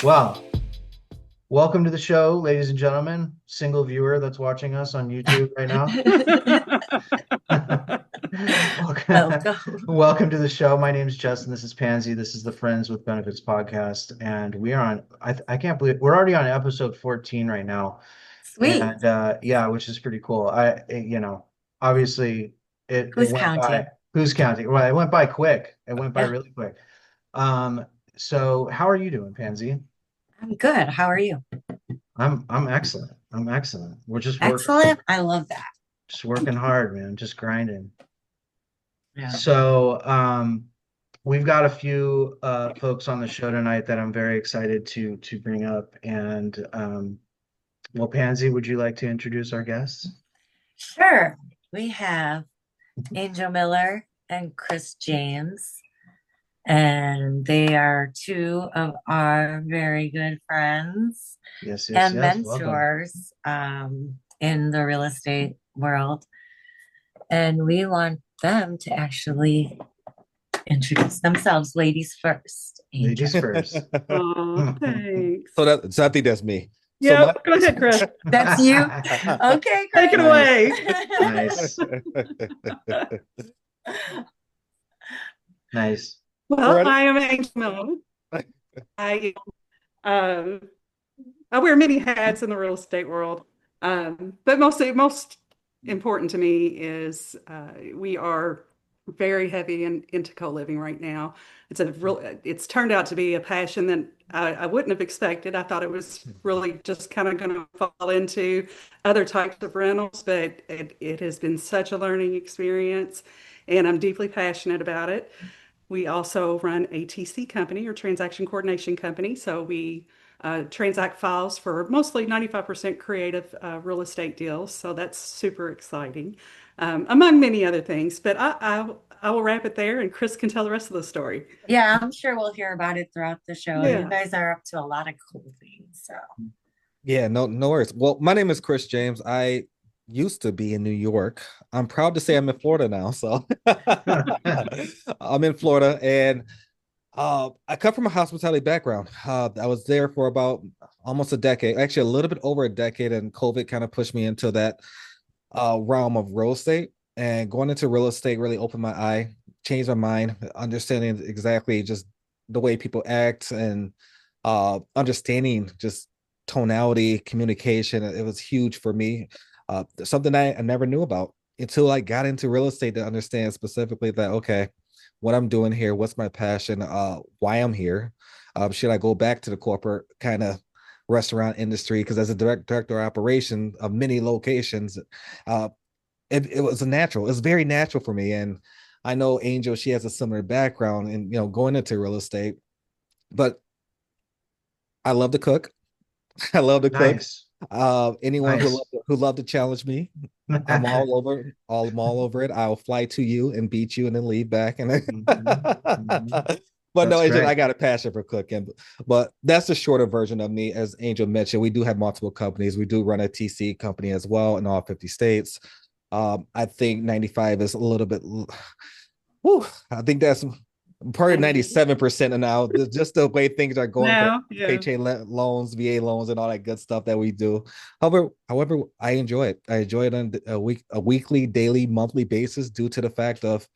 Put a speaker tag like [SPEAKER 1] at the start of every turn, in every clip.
[SPEAKER 1] Well, welcome to the show, ladies and gentlemen. Single viewer that's watching us on YouTube right now. welcome,
[SPEAKER 2] Welcome.
[SPEAKER 1] welcome to the show. My name is Justin. This is Pansy. This is the Friends with Benefits podcast, and we are on. I can't believe we're already on episode 14 right now,
[SPEAKER 2] Sweet.
[SPEAKER 1] and yeah, which is pretty cool. Obviously, it
[SPEAKER 2] Who's
[SPEAKER 1] went by.
[SPEAKER 2] counting?
[SPEAKER 1] Who's counting? Well, it went by quick. It went by
[SPEAKER 2] Yeah,
[SPEAKER 1] really quick. Um, so how are you doing, Pansy?
[SPEAKER 2] I'm good. How are you?
[SPEAKER 1] I'm excellent. I'm excellent. We're
[SPEAKER 2] Excellent. I love that.
[SPEAKER 1] just working hard, man. Just grinding.
[SPEAKER 2] Yeah.
[SPEAKER 1] So we've got a few folks on the show tonight that I'm very excited to bring up. And well, Pansy, would you like to introduce our guests?
[SPEAKER 2] Sure. We have Angel Miller and Chris James, and they are two of our very good friends
[SPEAKER 1] Yes, yes,
[SPEAKER 2] and
[SPEAKER 1] yes. Welcome.
[SPEAKER 2] mentors in the real estate world. And we want them to actually introduce themselves, ladies first. Angel.
[SPEAKER 1] Ladies first.
[SPEAKER 3] Oh, thanks.
[SPEAKER 4] So I think that's me. So my
[SPEAKER 3] Yep. Go ahead, Chris.
[SPEAKER 2] That's you? Okay,
[SPEAKER 3] Take it
[SPEAKER 2] great.
[SPEAKER 3] away.
[SPEAKER 1] Nice. Nice.
[SPEAKER 3] Well,
[SPEAKER 4] Ready?
[SPEAKER 3] I am Angel Miller. I um, I wear many hats in the real estate world, but most important to me is we are very heavy into co-living right now. It's turned out to be a passion that I wouldn't have expected. I thought it was really just kind of going to fall into other types of rentals, but it has been such a learning experience, and I'm deeply passionate about it. We also run a TC company or transaction coordination company. So we transact files for mostly 95% creative real estate deals. So that's super exciting, among many other things. But I will wrap it there and Chris can tell the rest of the story.
[SPEAKER 2] Yeah, I'm sure we'll hear about it throughout the show. You
[SPEAKER 3] Yeah.
[SPEAKER 2] guys are up to a lot of cool things. So,
[SPEAKER 4] Yeah, no worries. Well, my name is Chris James. I used to be in New York. I'm proud to say I'm in Florida now. So I'm in Florida, and I come from a hospitality background. I was there for about almost a decade, actually a little bit over a decade, and COVID kind of pushed me into that realm of real estate. And going into real estate really opened my eye, changed my mind, understanding exactly just the way people act and understanding just tonality, communication. It was huge for me. Something I never knew about until I got into real estate to understand specifically that, okay, what I'm doing here, what's my passion, why I'm here. Should I go back to the corporate kind of restaurant industry? Because as a director of operation of many locations, uh, it was it was very natural for me. And I know Angel, she has a similar background in, going into real estate, but I love to cook. I love to cook.
[SPEAKER 1] Nice.
[SPEAKER 4] Anyone
[SPEAKER 1] Nice.
[SPEAKER 4] who love to challenge me, I'm all over it. I'll fly to you and beat you and then leave back. And
[SPEAKER 1] Mhm, mhm.
[SPEAKER 4] but no,
[SPEAKER 1] That's
[SPEAKER 4] Angel,
[SPEAKER 1] great.
[SPEAKER 4] I got a passion for cooking. But that's the shorter version of me. As Angel mentioned, we do have multiple companies. We do run a TC company as well in all 50 states. I think 95 is a little bit. Whew, I think that's probably 97% now. Just the way things are going for
[SPEAKER 3] No, yeah.
[SPEAKER 4] FHA loans, VA loans, and all that good stuff that we do. However, I enjoy it. I enjoy it on a weekly, daily, monthly basis due to the fact of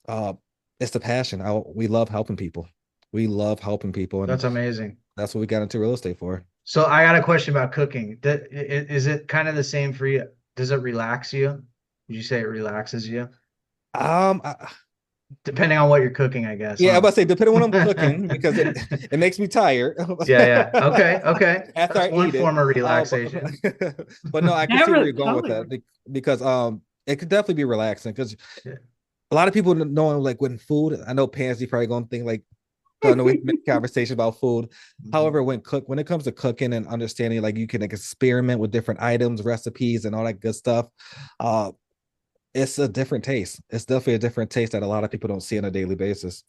[SPEAKER 4] uh, it's the passion. We love helping people. We love helping people, and
[SPEAKER 1] That's amazing.
[SPEAKER 4] that's what we got into real estate for.
[SPEAKER 1] So I got a question about cooking. Is it kind of the same for you? Does it relax you? Would you say it relaxes you?
[SPEAKER 4] Um, I,
[SPEAKER 1] Depending on what you're cooking, I guess,
[SPEAKER 4] yeah, I'm
[SPEAKER 1] huh?
[SPEAKER 4] about to say depending on what I'm cooking because it makes me tired
[SPEAKER 1] Yeah, yeah. Okay, okay.
[SPEAKER 4] after
[SPEAKER 1] That's
[SPEAKER 4] I
[SPEAKER 1] one
[SPEAKER 4] eat it.
[SPEAKER 1] form of
[SPEAKER 4] But,
[SPEAKER 1] relaxation.
[SPEAKER 4] but no, I can see where
[SPEAKER 3] Never
[SPEAKER 4] you're going with
[SPEAKER 3] totally.
[SPEAKER 4] that because it could definitely be relaxing because
[SPEAKER 1] Yeah.
[SPEAKER 4] a lot of people know like when food. I know Pansy probably gonna think like I know we make conversation about food.
[SPEAKER 1] Mhm.
[SPEAKER 4] However, when it comes to cooking and understanding, like you can like experiment with different items, recipes, and all that good stuff. Uh, it's a different taste. It's definitely a different taste that a lot of people don't see on a daily basis.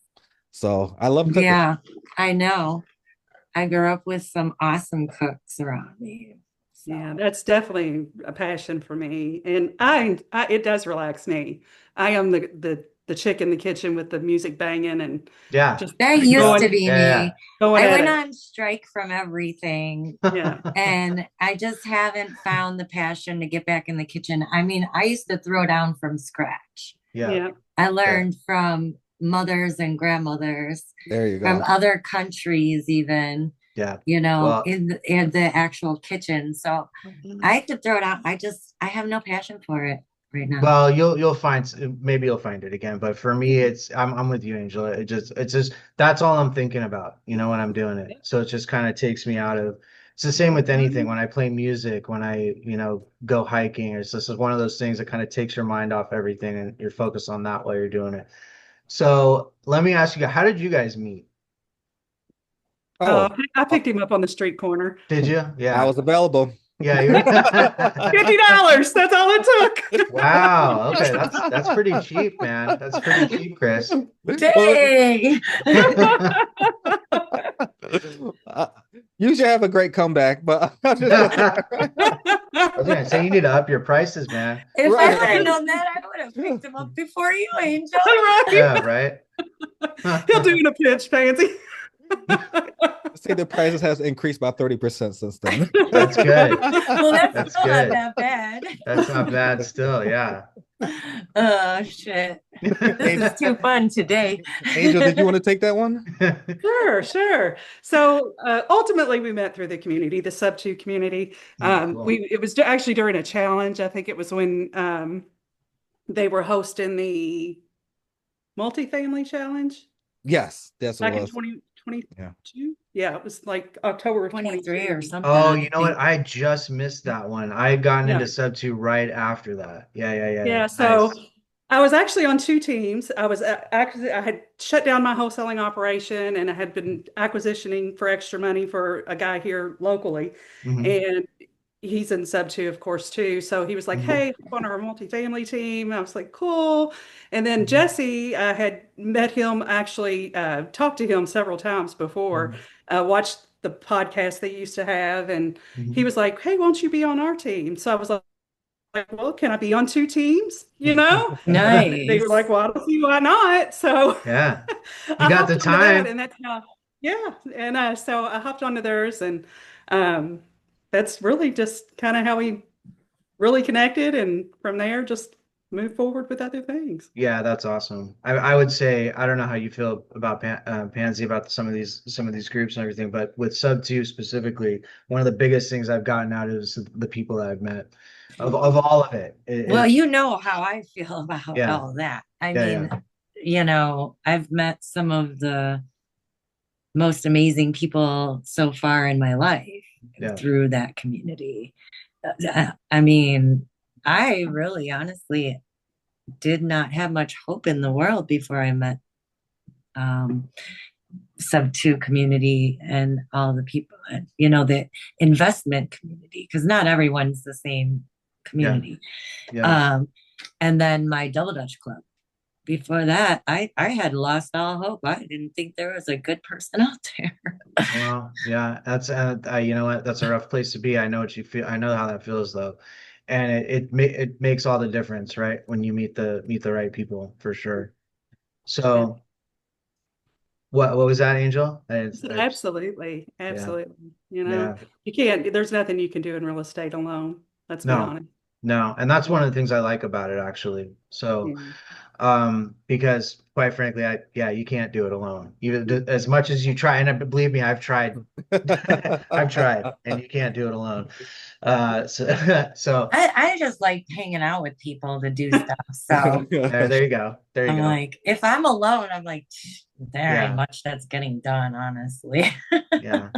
[SPEAKER 4] So I love cooking.
[SPEAKER 2] yeah, I know. I grew up with some awesome cooks around me.
[SPEAKER 3] Yeah,
[SPEAKER 2] So,
[SPEAKER 3] that's definitely a passion for me, and I it does relax me. I am the the chick in the kitchen with the music banging and
[SPEAKER 1] Yeah.
[SPEAKER 3] just
[SPEAKER 2] That used
[SPEAKER 3] going,
[SPEAKER 2] to be
[SPEAKER 1] Yeah.
[SPEAKER 2] me.
[SPEAKER 3] going
[SPEAKER 2] I
[SPEAKER 3] at
[SPEAKER 2] went
[SPEAKER 3] it.
[SPEAKER 2] on strike from everything,
[SPEAKER 3] Yeah.
[SPEAKER 2] and I just haven't found the passion to get back in the kitchen. I mean, I used to throw down from scratch.
[SPEAKER 1] Yeah.
[SPEAKER 3] Yeah.
[SPEAKER 2] I learned from mothers and grandmothers
[SPEAKER 4] There you
[SPEAKER 2] from
[SPEAKER 4] go.
[SPEAKER 2] other countries, even,
[SPEAKER 1] Yeah.
[SPEAKER 2] in
[SPEAKER 1] Well,
[SPEAKER 2] the actual kitchen. So I could throw it out. I have no passion for it right now.
[SPEAKER 1] well, you'll find maybe you'll find it again, but for me, I'm with you, Angela. It's just that's all I'm thinking about, when I'm doing it. So it just kind of takes me out of. It's the same with anything. When I play music, when I go hiking, it's just one of those things that kind of takes your mind off everything and you're focused on that while you're doing it. So let me ask you, how did you guys meet?
[SPEAKER 3] Oh,
[SPEAKER 4] Oh,
[SPEAKER 3] I picked him up on the street corner.
[SPEAKER 1] Did you?
[SPEAKER 4] I
[SPEAKER 1] Yeah.
[SPEAKER 4] was available.
[SPEAKER 1] Yeah.
[SPEAKER 3] $50. That's all it took.
[SPEAKER 1] Wow. Okay, that's pretty cheap, man. That's pretty cheap, Chris.
[SPEAKER 2] Dang!
[SPEAKER 4] You should have a great comeback, but
[SPEAKER 1] I was gonna say you need to up your prices, man.
[SPEAKER 2] If I
[SPEAKER 4] Right.
[SPEAKER 2] would have known that, I would have picked him up before you, Angel.
[SPEAKER 3] Right.
[SPEAKER 1] Yeah, right.
[SPEAKER 3] He'll do in a pitch, Pansy.
[SPEAKER 4] say the prices has increased by 30% since then.
[SPEAKER 1] That's good.
[SPEAKER 2] Well, that's
[SPEAKER 1] That's
[SPEAKER 2] still
[SPEAKER 1] good.
[SPEAKER 2] not that bad.
[SPEAKER 1] That's not bad still, yeah.
[SPEAKER 2] Oh shit. This is too fun today.
[SPEAKER 4] Angel, did you want to take that one?
[SPEAKER 3] Sure. So ultimately, we met through the community, the sub two community.
[SPEAKER 1] Cool.
[SPEAKER 3] It was actually during a challenge. I think it was when they were hosting the multifamily challenge
[SPEAKER 4] Yes, that's what
[SPEAKER 3] back
[SPEAKER 4] it
[SPEAKER 3] in
[SPEAKER 4] was.
[SPEAKER 3] 2022. Yeah, it was like October
[SPEAKER 2] 23 or
[SPEAKER 3] 22.
[SPEAKER 2] something.
[SPEAKER 1] Oh,
[SPEAKER 2] I
[SPEAKER 1] you know what?
[SPEAKER 2] think.
[SPEAKER 1] I just missed that one. I had gotten
[SPEAKER 3] Yeah.
[SPEAKER 1] into sub two right after that. Yeah.
[SPEAKER 3] Yeah, so
[SPEAKER 1] Nice.
[SPEAKER 3] I was actually on two teams. I had shut down my wholesaling operation and I had been acquisitioning for extra money for a guy here locally.
[SPEAKER 1] Mhm.
[SPEAKER 3] And he's in sub two, of course, too. So he was like,
[SPEAKER 1] Mhm.
[SPEAKER 3] hey, I'm on our multifamily team. I was like, cool. And then
[SPEAKER 1] Mhm.
[SPEAKER 3] Jesse, I had met him, actually talked to him several times before, watched the podcast they used to have. And he
[SPEAKER 1] Mhm.
[SPEAKER 3] was like, hey, won't you be on our team? So I was like, well, can I be on two teams? You know? They were
[SPEAKER 2] Nice.
[SPEAKER 3] like, well, I don't see why not. So
[SPEAKER 1] Yeah. You
[SPEAKER 3] I
[SPEAKER 1] got
[SPEAKER 3] hopped
[SPEAKER 1] the
[SPEAKER 3] onto that,
[SPEAKER 1] time.
[SPEAKER 3] and that's how, yeah. And so I hopped onto theirs, and um, that's really just kind of how we really connected. And from there, just moved forward with other things.
[SPEAKER 1] Yeah, that's awesome. I would say I don't know how you feel about Pansy about some of these groups and everything, but with Sub 2 specifically, one of the biggest things I've gotten out is the people that I've met of all of it.
[SPEAKER 2] Well, you know how I feel about
[SPEAKER 1] Yeah.
[SPEAKER 2] all that. I
[SPEAKER 1] Yeah,
[SPEAKER 2] mean, I've met some of the most amazing people so far in my life
[SPEAKER 1] Yeah.
[SPEAKER 2] through that community. I mean, I really honestly did not have much hope in the world before I met sub two community and all the people, the investment community, because not everyone's the same community.
[SPEAKER 1] Yeah.
[SPEAKER 2] And then my Double Dutch Club. Before that, I had lost all hope. I didn't think there was a good person out there.
[SPEAKER 1] Well, yeah, that's you know what? That's a rough place to be. I know what you feel. I know how that feels though. And it makes all the difference, right? When you meet the right people for sure. So what was that, Angel?
[SPEAKER 3] Absolutely.
[SPEAKER 1] Yeah.
[SPEAKER 3] You can't, there's nothing you can do in real estate alone. Let's be
[SPEAKER 1] No.
[SPEAKER 3] honest.
[SPEAKER 1] No, and that's one of the things I like about it actually. So, because quite frankly, you can't do it alone. As much as you try, and believe me, I've tried. I've tried, and you can't do it alone. So
[SPEAKER 2] I just like hanging out with people to do stuff. So
[SPEAKER 1] there you go. There you
[SPEAKER 2] I'm
[SPEAKER 1] go.
[SPEAKER 2] like, if I'm alone, I'm like, there
[SPEAKER 1] Yeah.
[SPEAKER 2] ain't much that's getting done, honestly.
[SPEAKER 1] Yeah.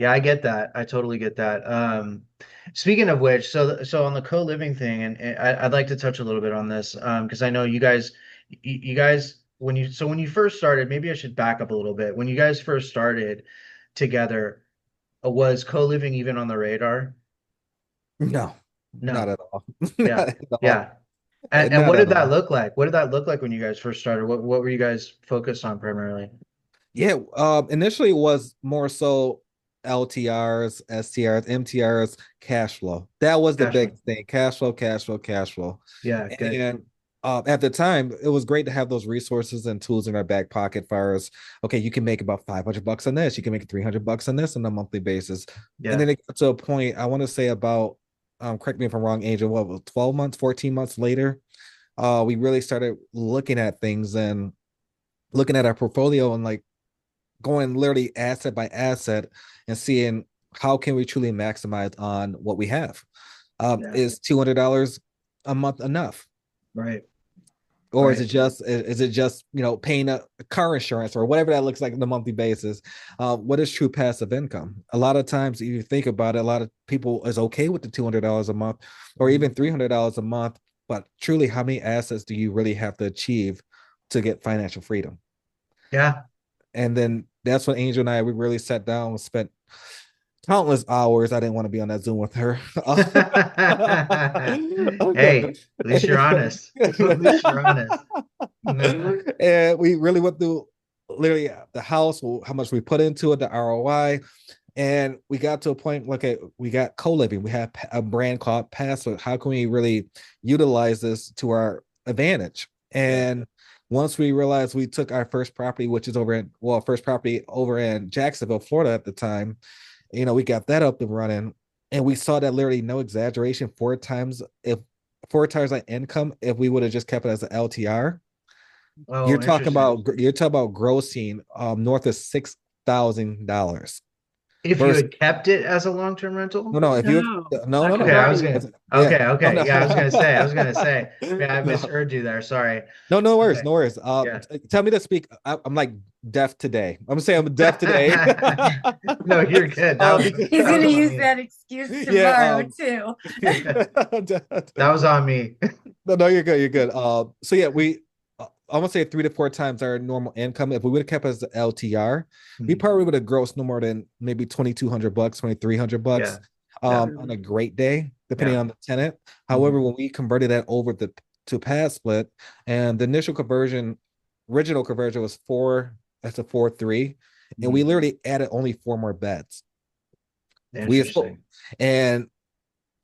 [SPEAKER 1] I get that. I totally get that. Speaking of which, so on the co-living thing, and I'd like to touch a little bit on this, because I know you guys, when you first started, maybe I should back up a little bit. When you guys first started together, was co-living even on the radar?
[SPEAKER 4] No,
[SPEAKER 1] No.
[SPEAKER 4] not at all.
[SPEAKER 1] Yeah.
[SPEAKER 4] Not at all.
[SPEAKER 1] Yeah. And
[SPEAKER 4] Not
[SPEAKER 1] what
[SPEAKER 4] at
[SPEAKER 1] did that
[SPEAKER 4] all.
[SPEAKER 1] look like? What did that look like when you guys first started? What were you guys focused on primarily?
[SPEAKER 4] Yeah, initially it was more so LTRs, STRs, MTRs, cash flow. That was the
[SPEAKER 1] Cash flow.
[SPEAKER 4] big thing. Cash flow, cash flow, cash flow.
[SPEAKER 1] Yeah, good.
[SPEAKER 4] And At the time, it was great to have those resources and tools in our back pocket. Far as okay, you can make about $500 on this, you can make $300 on this on a monthly basis, and
[SPEAKER 1] Yeah.
[SPEAKER 4] then it got to a point. I want to say about, correct me if I'm wrong, Angel. What was 12 months, 14 months later, we really started looking at things and looking at our portfolio and like going literally asset by asset and seeing how can we truly maximize on what we have.
[SPEAKER 1] Yeah.
[SPEAKER 4] Is $200 a month enough?
[SPEAKER 1] Right.
[SPEAKER 4] Or
[SPEAKER 1] Right.
[SPEAKER 4] is it just paying a car insurance or whatever that looks like on a monthly basis? What is true passive income? A lot of times, if you think about it, a lot of people is okay with the $200 a month or even $300 a month, but truly, how many assets do you really have to achieve to get financial freedom?
[SPEAKER 1] Yeah.
[SPEAKER 4] And then that's when Angel and I we really sat down and spent countless hours. I didn't want to be on that Zoom with her.
[SPEAKER 1] Hey, at least you're honest. At least you're honest.
[SPEAKER 4] And we really went through literally the house, how much we put into it, the ROI, and we got to a point. Okay, we got co-living. We have a brand called Password. How can we really utilize this to our advantage? And once we realized we took our first property, which is first property over in Jacksonville, Florida at the time, we got that up and running, and we saw that literally, no exaggeration, four times that income if we would have just kept it as an LTR.
[SPEAKER 1] Oh, interesting.
[SPEAKER 4] You're talking about grossing north of $6,000.
[SPEAKER 1] If you
[SPEAKER 4] Versus,
[SPEAKER 1] had kept it as a long-term rental?
[SPEAKER 4] no, if you
[SPEAKER 3] No,
[SPEAKER 4] no no
[SPEAKER 3] not
[SPEAKER 4] no
[SPEAKER 1] Okay, I was
[SPEAKER 3] converting
[SPEAKER 1] gonna.
[SPEAKER 3] it.
[SPEAKER 4] yeah no
[SPEAKER 1] Okay.
[SPEAKER 4] no
[SPEAKER 1] Yeah, I was gonna say. Yeah, I
[SPEAKER 4] no
[SPEAKER 1] misheard you there. Sorry.
[SPEAKER 4] no worries,
[SPEAKER 1] Okay.
[SPEAKER 4] no worries.
[SPEAKER 1] Yeah.
[SPEAKER 4] Tell me to speak. I'm like deaf today. I'm gonna say I'm deaf today.
[SPEAKER 1] No, you're good. That was
[SPEAKER 4] Because,
[SPEAKER 2] He's
[SPEAKER 1] that was
[SPEAKER 2] gonna
[SPEAKER 1] on
[SPEAKER 2] use
[SPEAKER 1] me.
[SPEAKER 2] that excuse
[SPEAKER 4] yeah,
[SPEAKER 2] tomorrow too.
[SPEAKER 1] That was on me.
[SPEAKER 4] no, you're good. You're good. So yeah, I want to say 3 to 4 times our normal income. If we would have kept as the LTR, we probably would have grossed no more than maybe $2,200, $2,300,
[SPEAKER 1] Yeah. Yeah.
[SPEAKER 4] on a great day, depending
[SPEAKER 1] Yeah.
[SPEAKER 4] on the tenant. However, when we converted that over to pad split, and the initial conversion, original conversion was that's a 4-3, and we literally added only 4 more beds.
[SPEAKER 1] Interesting.
[SPEAKER 4] And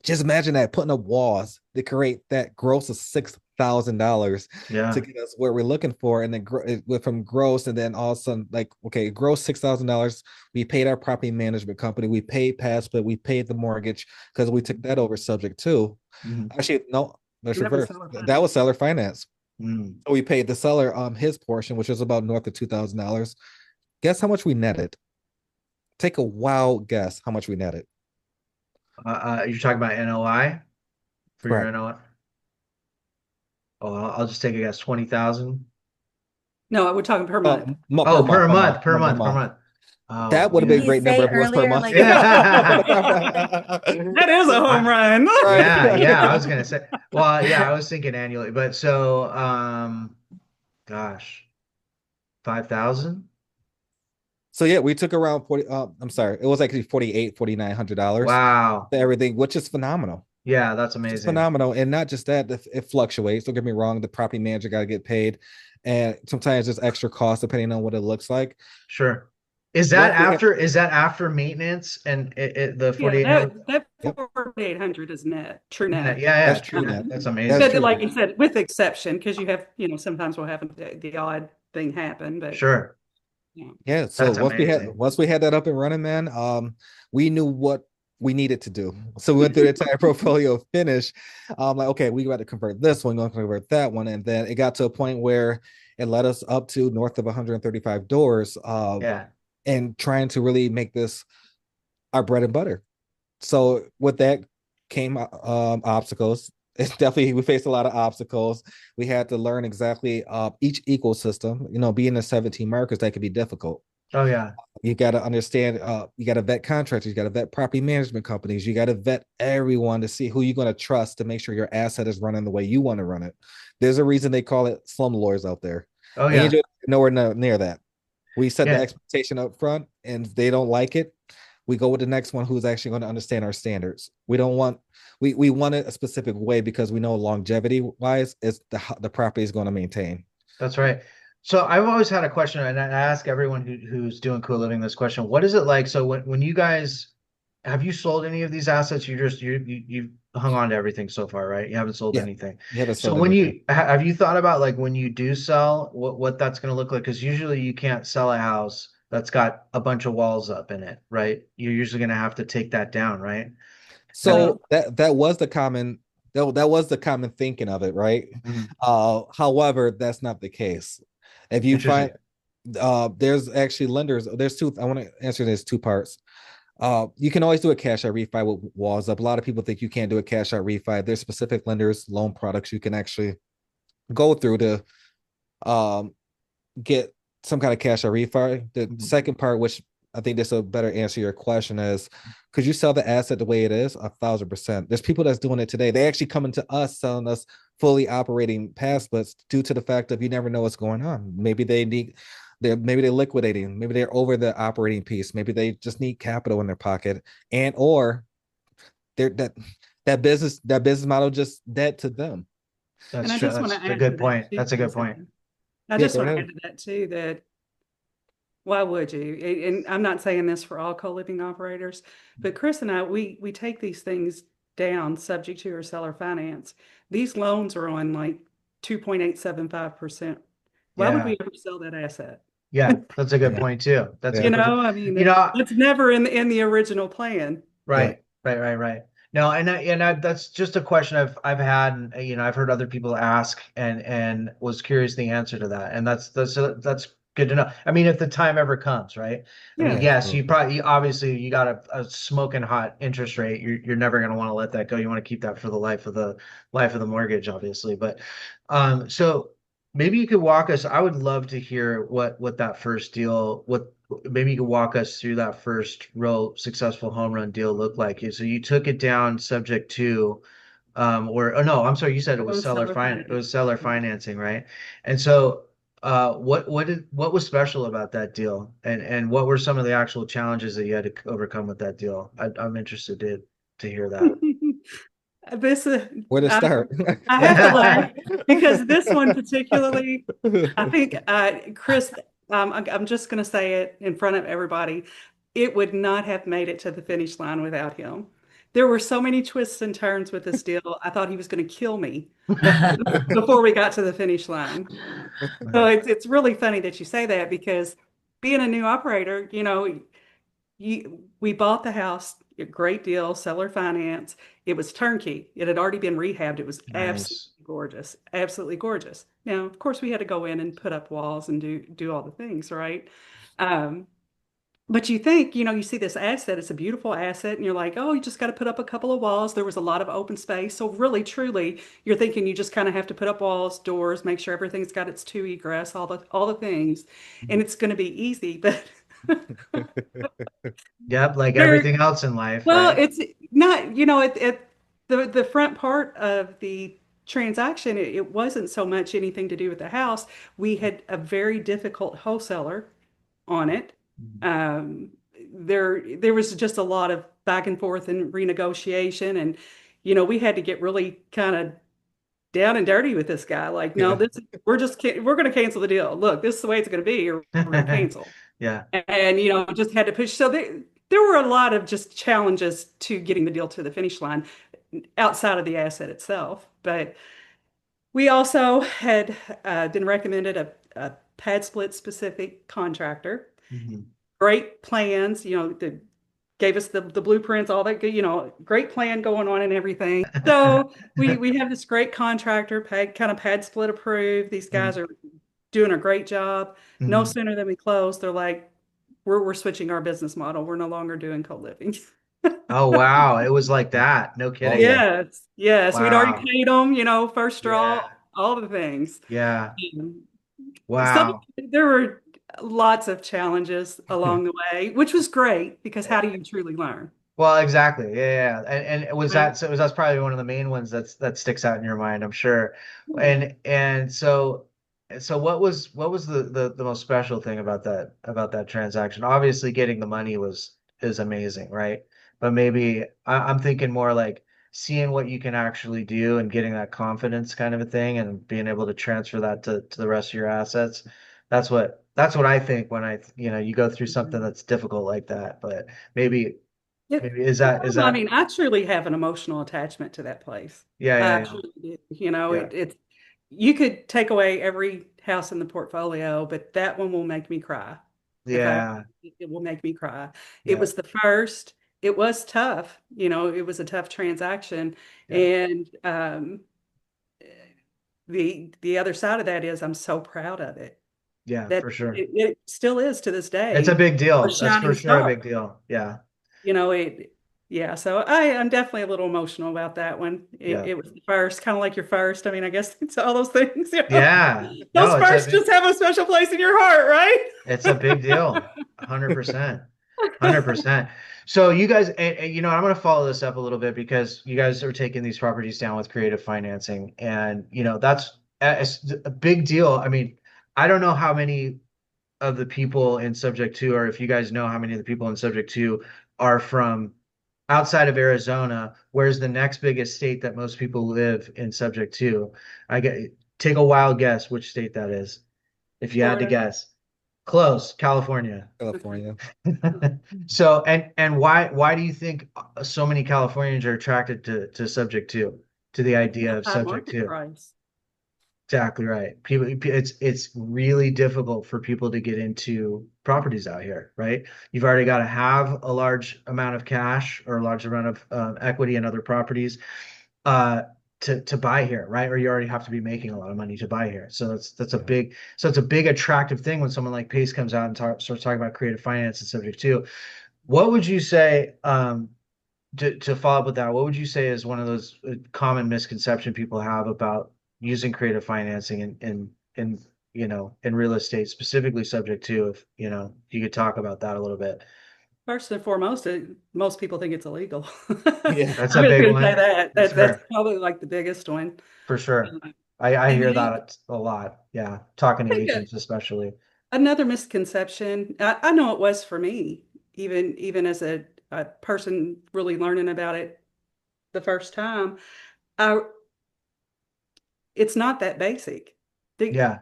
[SPEAKER 4] just imagine that, putting up walls to create that gross of $6,000
[SPEAKER 1] Yeah.
[SPEAKER 4] to get us where we're looking for, and then it went from gross, and then all of a sudden, like, okay, gross $6,000. We paid our property management company, we paid pass, but we paid the mortgage because we took that over subject to.
[SPEAKER 1] Mhm.
[SPEAKER 4] Actually, no, let's
[SPEAKER 3] That was
[SPEAKER 4] reverse.
[SPEAKER 3] seller
[SPEAKER 4] That
[SPEAKER 3] finance.
[SPEAKER 4] was seller finance.
[SPEAKER 1] Mm.
[SPEAKER 4] So we paid the seller his portion, which was about north of $2,000. Guess how much we netted? Take a wild guess how much we netted.
[SPEAKER 1] You're talking about NOI for your
[SPEAKER 4] Correct.
[SPEAKER 1] NOI? Oh, I'll just take a guess. 20,000.
[SPEAKER 3] No, we're talking per month.
[SPEAKER 1] Oh,
[SPEAKER 4] Per
[SPEAKER 1] per
[SPEAKER 4] month,
[SPEAKER 1] month, per month, per month.
[SPEAKER 4] That
[SPEAKER 1] Oh
[SPEAKER 4] would have
[SPEAKER 2] Didn't
[SPEAKER 4] been a
[SPEAKER 2] he
[SPEAKER 1] man.
[SPEAKER 4] great number
[SPEAKER 2] say
[SPEAKER 4] if it was per
[SPEAKER 2] earlier
[SPEAKER 4] month.
[SPEAKER 2] like
[SPEAKER 3] That is a home run.
[SPEAKER 1] Yeah, I was gonna say. Well, yeah, I was thinking annually, but so gosh, 5,000?
[SPEAKER 4] So yeah, we took around 40. I'm sorry, it was actually 4,900
[SPEAKER 1] Wow.
[SPEAKER 4] to everything, which is phenomenal.
[SPEAKER 1] Yeah, that's
[SPEAKER 4] It's
[SPEAKER 1] amazing.
[SPEAKER 4] phenomenal. And not just that, it fluctuates. Don't get me wrong, the property manager got to get paid. And sometimes there's extra cost depending on what it looks like.
[SPEAKER 1] Sure.
[SPEAKER 4] Once we have,
[SPEAKER 1] Is that after maintenance and the
[SPEAKER 3] Yeah,
[SPEAKER 1] 4,800?
[SPEAKER 3] that
[SPEAKER 4] yep,
[SPEAKER 3] 4,800 is net, true
[SPEAKER 1] Yeah,
[SPEAKER 3] net.
[SPEAKER 1] yeah,
[SPEAKER 4] that's
[SPEAKER 1] true
[SPEAKER 4] true
[SPEAKER 1] net.
[SPEAKER 4] net.
[SPEAKER 1] That's
[SPEAKER 4] That's
[SPEAKER 1] amazing.
[SPEAKER 3] But
[SPEAKER 4] true
[SPEAKER 3] like
[SPEAKER 4] net.
[SPEAKER 3] you said, with exception, because you have, sometimes we'll have the odd thing happen, but
[SPEAKER 1] Sure.
[SPEAKER 3] yeah.
[SPEAKER 4] Yeah. So
[SPEAKER 1] That's amazing.
[SPEAKER 4] once we had that up and running, man, we knew what we needed to do. So we went through the entire portfolio finish. Like, okay, we got to convert this one, going to convert that one. And then it got to a point where it led us up to north of 135 doors,
[SPEAKER 1] Yeah.
[SPEAKER 4] and trying to really make this our bread and butter. So with that came obstacles. It's definitely, we faced a lot of obstacles. We had to learn exactly each ecosystem. Being in 17 markets, that could be difficult.
[SPEAKER 1] Oh yeah.
[SPEAKER 4] You got to understand, you got to vet contractors, you got to vet property management companies, you got to vet everyone to see who you're going to trust to make sure your asset is running the way you want to run it. There's a reason they call it slumlords out there.
[SPEAKER 1] Oh
[SPEAKER 4] And
[SPEAKER 1] yeah.
[SPEAKER 4] you nowhere near that. We set the
[SPEAKER 1] Yeah.
[SPEAKER 4] expectation up front, and if they don't like it, we go with the next one who's actually going to understand our standards. We don't want we want it a specific way because we know longevity wise is the property is going to maintain.
[SPEAKER 1] That's right. So I've always had a question, and I ask everyone who's doing co-living this question. What is it like? So when you guys have you sold any of these assets? You've hung on to everything so far, right? You haven't sold
[SPEAKER 4] Yeah,
[SPEAKER 1] anything.
[SPEAKER 4] you haven't
[SPEAKER 1] So
[SPEAKER 4] sold
[SPEAKER 1] when
[SPEAKER 4] anything.
[SPEAKER 1] you have you thought about like when you do sell, what that's going to look like? Because usually you can't sell a house that's got a bunch of walls up in it, right? You're usually going to have to take that down, right? And
[SPEAKER 4] So that was the common that was the common thinking of it, right?
[SPEAKER 1] Mhm.
[SPEAKER 4] However, that's not the case. If you find
[SPEAKER 1] Interesting.
[SPEAKER 4] there's actually lenders, there's two, I want to answer this two parts. You can always do a cash out refi with walls up. A lot of people think you can't do a cash out refi. There's specific lenders, loan products you can actually go through to um get some kind of cash out refi. The
[SPEAKER 1] Mhm.
[SPEAKER 4] second part, which I think this will better answer your question, is could you sell the asset the way it is? 1,000%. There's people that's doing it today. They actually coming to us selling us fully operating pad splits due to the fact of you never know what's going on. Maybe they're liquidating, maybe they're over the operating piece, maybe they just need capital in their pocket, and or they're that business model just dead to them.
[SPEAKER 3] And
[SPEAKER 1] That's
[SPEAKER 3] I
[SPEAKER 1] true.
[SPEAKER 3] just want to
[SPEAKER 1] That's a
[SPEAKER 3] add to
[SPEAKER 1] good
[SPEAKER 3] that
[SPEAKER 1] point.
[SPEAKER 3] too,
[SPEAKER 1] That's a good
[SPEAKER 3] Chris.
[SPEAKER 1] point.
[SPEAKER 3] I
[SPEAKER 4] Yeah,
[SPEAKER 3] just
[SPEAKER 4] go
[SPEAKER 3] want to
[SPEAKER 4] ahead.
[SPEAKER 3] add to that too that why would you? And I'm not saying this for all co-living operators, but Chris and I, we take these things down subject to or seller finance. These loans are on like 2.875%. Why would
[SPEAKER 1] Yeah.
[SPEAKER 3] we ever sell that asset?
[SPEAKER 1] Yeah, that's a good
[SPEAKER 4] Yeah,
[SPEAKER 1] point too. That's a
[SPEAKER 4] yeah,
[SPEAKER 3] You
[SPEAKER 1] good point.
[SPEAKER 3] know, I mean,
[SPEAKER 1] You know,
[SPEAKER 3] it's never in the original plan.
[SPEAKER 4] yeah.
[SPEAKER 1] right. No, that's just a question I've had, and I've heard other people ask, and was curious the answer to that, and that's good to know. I mean, if the time ever comes, right? I mean,
[SPEAKER 3] Yeah.
[SPEAKER 1] yes,
[SPEAKER 4] Absolutely.
[SPEAKER 1] obviously you got a smoking hot interest rate. You're never going to want to let that go. You want to keep that for the life of the mortgage, obviously. But so maybe you could walk us. I would love to hear what that first deal, what maybe you could walk us through that first real successful home run deal looked like. So you took it down subject to or oh no, I'm sorry, you said it
[SPEAKER 3] It
[SPEAKER 1] was
[SPEAKER 3] was seller
[SPEAKER 1] it was
[SPEAKER 3] finance.
[SPEAKER 1] seller financing, right? And so what was special about that deal? And what were some of the actual challenges that you had to overcome with that deal? I'm interested to hear that.
[SPEAKER 3] This
[SPEAKER 4] Where to
[SPEAKER 3] I,
[SPEAKER 4] start?
[SPEAKER 3] I have to laugh because this one particularly, I think, Chris, I'm just going to say it in front of everybody. It would not have made it to the finish line without him. There were so many twists and turns with this deal. I thought he was going to kill me before we got to the finish line. So it's really funny that you say that because being a new operator, we bought the house, a great deal, seller finance. It was turnkey. It had already been rehabbed. It was absolutely
[SPEAKER 1] Nice.
[SPEAKER 3] gorgeous, absolutely gorgeous. Now, of course, we had to go in and put up walls and do all the things, right? Um, but you think, you see this asset, it's a beautiful asset, and you're like, oh, you just got to put up a couple of walls. There was a lot of open space. So really, truly, you're thinking you just kind of have to put up walls, doors, make sure everything's got its two egress, all the things, and it's going to be easy. But
[SPEAKER 1] Yep, like
[SPEAKER 3] there,
[SPEAKER 1] everything else in life,
[SPEAKER 3] well,
[SPEAKER 1] right?
[SPEAKER 3] it's not, the front part of the transaction, it wasn't so much anything to do with the house. We had a very difficult wholesaler on it.
[SPEAKER 1] Mhm.
[SPEAKER 3] Um, there was just a lot of back and forth and renegotiation, and we had to get really kind of down and dirty with this guy. Like, no,
[SPEAKER 4] Yeah.
[SPEAKER 3] we're going to cancel the deal. Look, this is the way it's going to be, or we're going to cancel.
[SPEAKER 1] Yeah.
[SPEAKER 3] And just had to push. So there were a lot of just challenges to getting the deal to the finish line outside of the asset itself. But we also had been recommended a pad split specific contractor.
[SPEAKER 1] Mhm.
[SPEAKER 3] Great plans, that gave us the blueprints, all that good, great plan going on and everything. So we have this great contractor, kind of pad split approved. These guys
[SPEAKER 1] Mhm.
[SPEAKER 3] are doing a great job. No
[SPEAKER 1] Mhm.
[SPEAKER 3] sooner than we close, they're like, we're switching our business model. We're no longer doing co-living.
[SPEAKER 1] Oh wow, it was like that. No
[SPEAKER 4] Oh
[SPEAKER 1] kidding.
[SPEAKER 4] yeah.
[SPEAKER 3] Yes, yes. We'd already
[SPEAKER 1] Wow.
[SPEAKER 3] paid them, first
[SPEAKER 1] Yeah.
[SPEAKER 3] draw, all the things.
[SPEAKER 1] Yeah.
[SPEAKER 3] Um, Some
[SPEAKER 1] Wow.
[SPEAKER 3] there were lots of challenges along the way, which was great because how do you truly learn?
[SPEAKER 1] Well, exactly. Yeah. And was
[SPEAKER 3] Right?
[SPEAKER 1] that so that's probably one of the main ones that sticks out in your mind, I'm sure. And so what was the most special thing about that transaction? Obviously getting the money is amazing, right? But maybe I'm thinking more like seeing what you can actually do and getting that confidence kind of a thing and being able to transfer that to the rest of your assets. That's what I think when you go through something that's difficult like that. But maybe Maybe is that
[SPEAKER 3] I mean, I truly have an emotional attachment to that place.
[SPEAKER 1] yeah,
[SPEAKER 3] I
[SPEAKER 1] yeah, yeah.
[SPEAKER 3] truly do. You know,
[SPEAKER 1] Yeah.
[SPEAKER 3] it's you could take away every house in the portfolio, but that one will make me cry. If I,
[SPEAKER 1] Yeah.
[SPEAKER 3] it will make me cry. It
[SPEAKER 1] Yeah.
[SPEAKER 3] was the first. It was tough. You know, it was a tough transaction,
[SPEAKER 1] Yeah.
[SPEAKER 3] and the other side of that is I'm so proud of it.
[SPEAKER 1] Yeah,
[SPEAKER 3] That
[SPEAKER 1] for sure.
[SPEAKER 3] it still is to this
[SPEAKER 1] It's a
[SPEAKER 3] day
[SPEAKER 1] big
[SPEAKER 3] a
[SPEAKER 1] deal. That's for
[SPEAKER 3] shining
[SPEAKER 1] sure a
[SPEAKER 3] star.
[SPEAKER 1] big deal. Yeah.
[SPEAKER 3] You know, yeah, so I'm definitely a little emotional about that one.
[SPEAKER 1] Yeah.
[SPEAKER 3] It was the first, kind of like your first. I mean, I guess it's all those things, you know.
[SPEAKER 1] Yeah.
[SPEAKER 3] Those
[SPEAKER 1] No,
[SPEAKER 3] firsts just have a special place in your heart, right?
[SPEAKER 1] it's a big deal. 100%. 100%. So you guys, you know, I'm going to follow this up a little bit because you guys are taking these properties down with creative financing, and you know that's a big deal. I mean, I don't know how many of the people in subject to, or if you guys know how many of the people in subject to are from outside of Arizona, where's the next biggest state that most people live in subject to? I get take a wild guess which state that is, if you had to
[SPEAKER 3] Florida.
[SPEAKER 1] guess. Close, California.
[SPEAKER 4] California.
[SPEAKER 1] So and why do you think so many Californians are attracted to subject to the idea of
[SPEAKER 3] High
[SPEAKER 1] subject
[SPEAKER 3] market
[SPEAKER 1] to?
[SPEAKER 3] price.
[SPEAKER 1] Exactly right. People, it's really difficult for people to get into properties out here, right? You've already got to have a large amount of cash or a large amount of equity in other properties uh, to buy here, right? Or you already have to be making a lot of money to buy here. So that's a big it's a big attractive thing when someone like Pace comes out and starts talking about creative finance and subject to. What would you say? To follow up with that, what would you say is one of those common misconception people have about using creative financing in you know in real estate, specifically subject to, if you know you could talk about that a little bit?
[SPEAKER 3] First and foremost, most people think it's illegal.
[SPEAKER 4] Yeah.
[SPEAKER 1] That's a
[SPEAKER 3] I'm just
[SPEAKER 1] big
[SPEAKER 3] going to say
[SPEAKER 1] one.
[SPEAKER 3] that.
[SPEAKER 1] Yes,
[SPEAKER 3] That's
[SPEAKER 1] sir.
[SPEAKER 3] probably like the biggest one.
[SPEAKER 1] For sure.
[SPEAKER 3] Uh,
[SPEAKER 1] I
[SPEAKER 3] And
[SPEAKER 1] hear
[SPEAKER 3] then
[SPEAKER 1] that a lot. Yeah, talking
[SPEAKER 3] I
[SPEAKER 1] to
[SPEAKER 3] think
[SPEAKER 1] agents especially.
[SPEAKER 3] another misconception, I know it was for me, even as a person really learning about it the first time. I, it's not that basic. The,
[SPEAKER 1] Yeah,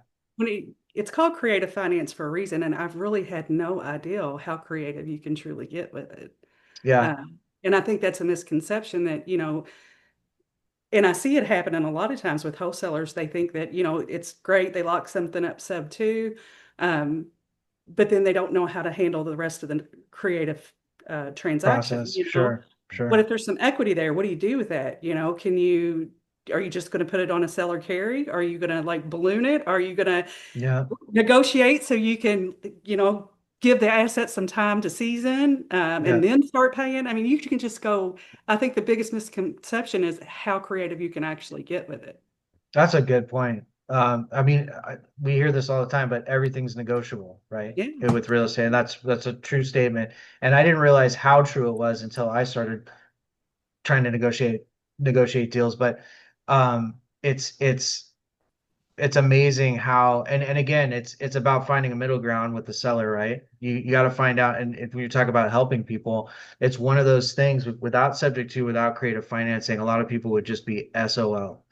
[SPEAKER 3] it's called creative finance for a reason, and I've really had no idea how creative you can truly get with it.
[SPEAKER 1] yeah,
[SPEAKER 3] And I think that's a misconception that, and I see it happening a lot of times with wholesalers. They think that, it's great. They lock something up sub two, but then they don't know how to handle the rest of the creative transaction,
[SPEAKER 1] process. Sure,
[SPEAKER 3] But
[SPEAKER 1] sure.
[SPEAKER 3] if there's some equity there, what do you do with that? Are you just going to put it on a seller carry? Are you going to like balloon it? Are you going to
[SPEAKER 1] Yeah,
[SPEAKER 3] negotiate so you can, give the asset some time to season and
[SPEAKER 1] yeah.
[SPEAKER 3] then start paying? I mean, you can just go. I think the biggest misconception is how creative you can actually get with it.
[SPEAKER 1] That's a good point. I mean, we hear this all the time, but everything's negotiable, right?
[SPEAKER 3] Yeah.
[SPEAKER 1] With real estate, and that's a true statement. And I didn't realize how true it was until I started trying to negotiate deals. But it's amazing how and again, it's about finding a middle ground with the seller, right? You got to find out, and if you talk about helping people, it's one of those things without subject to, without creative financing, a lot of people would just be SOL.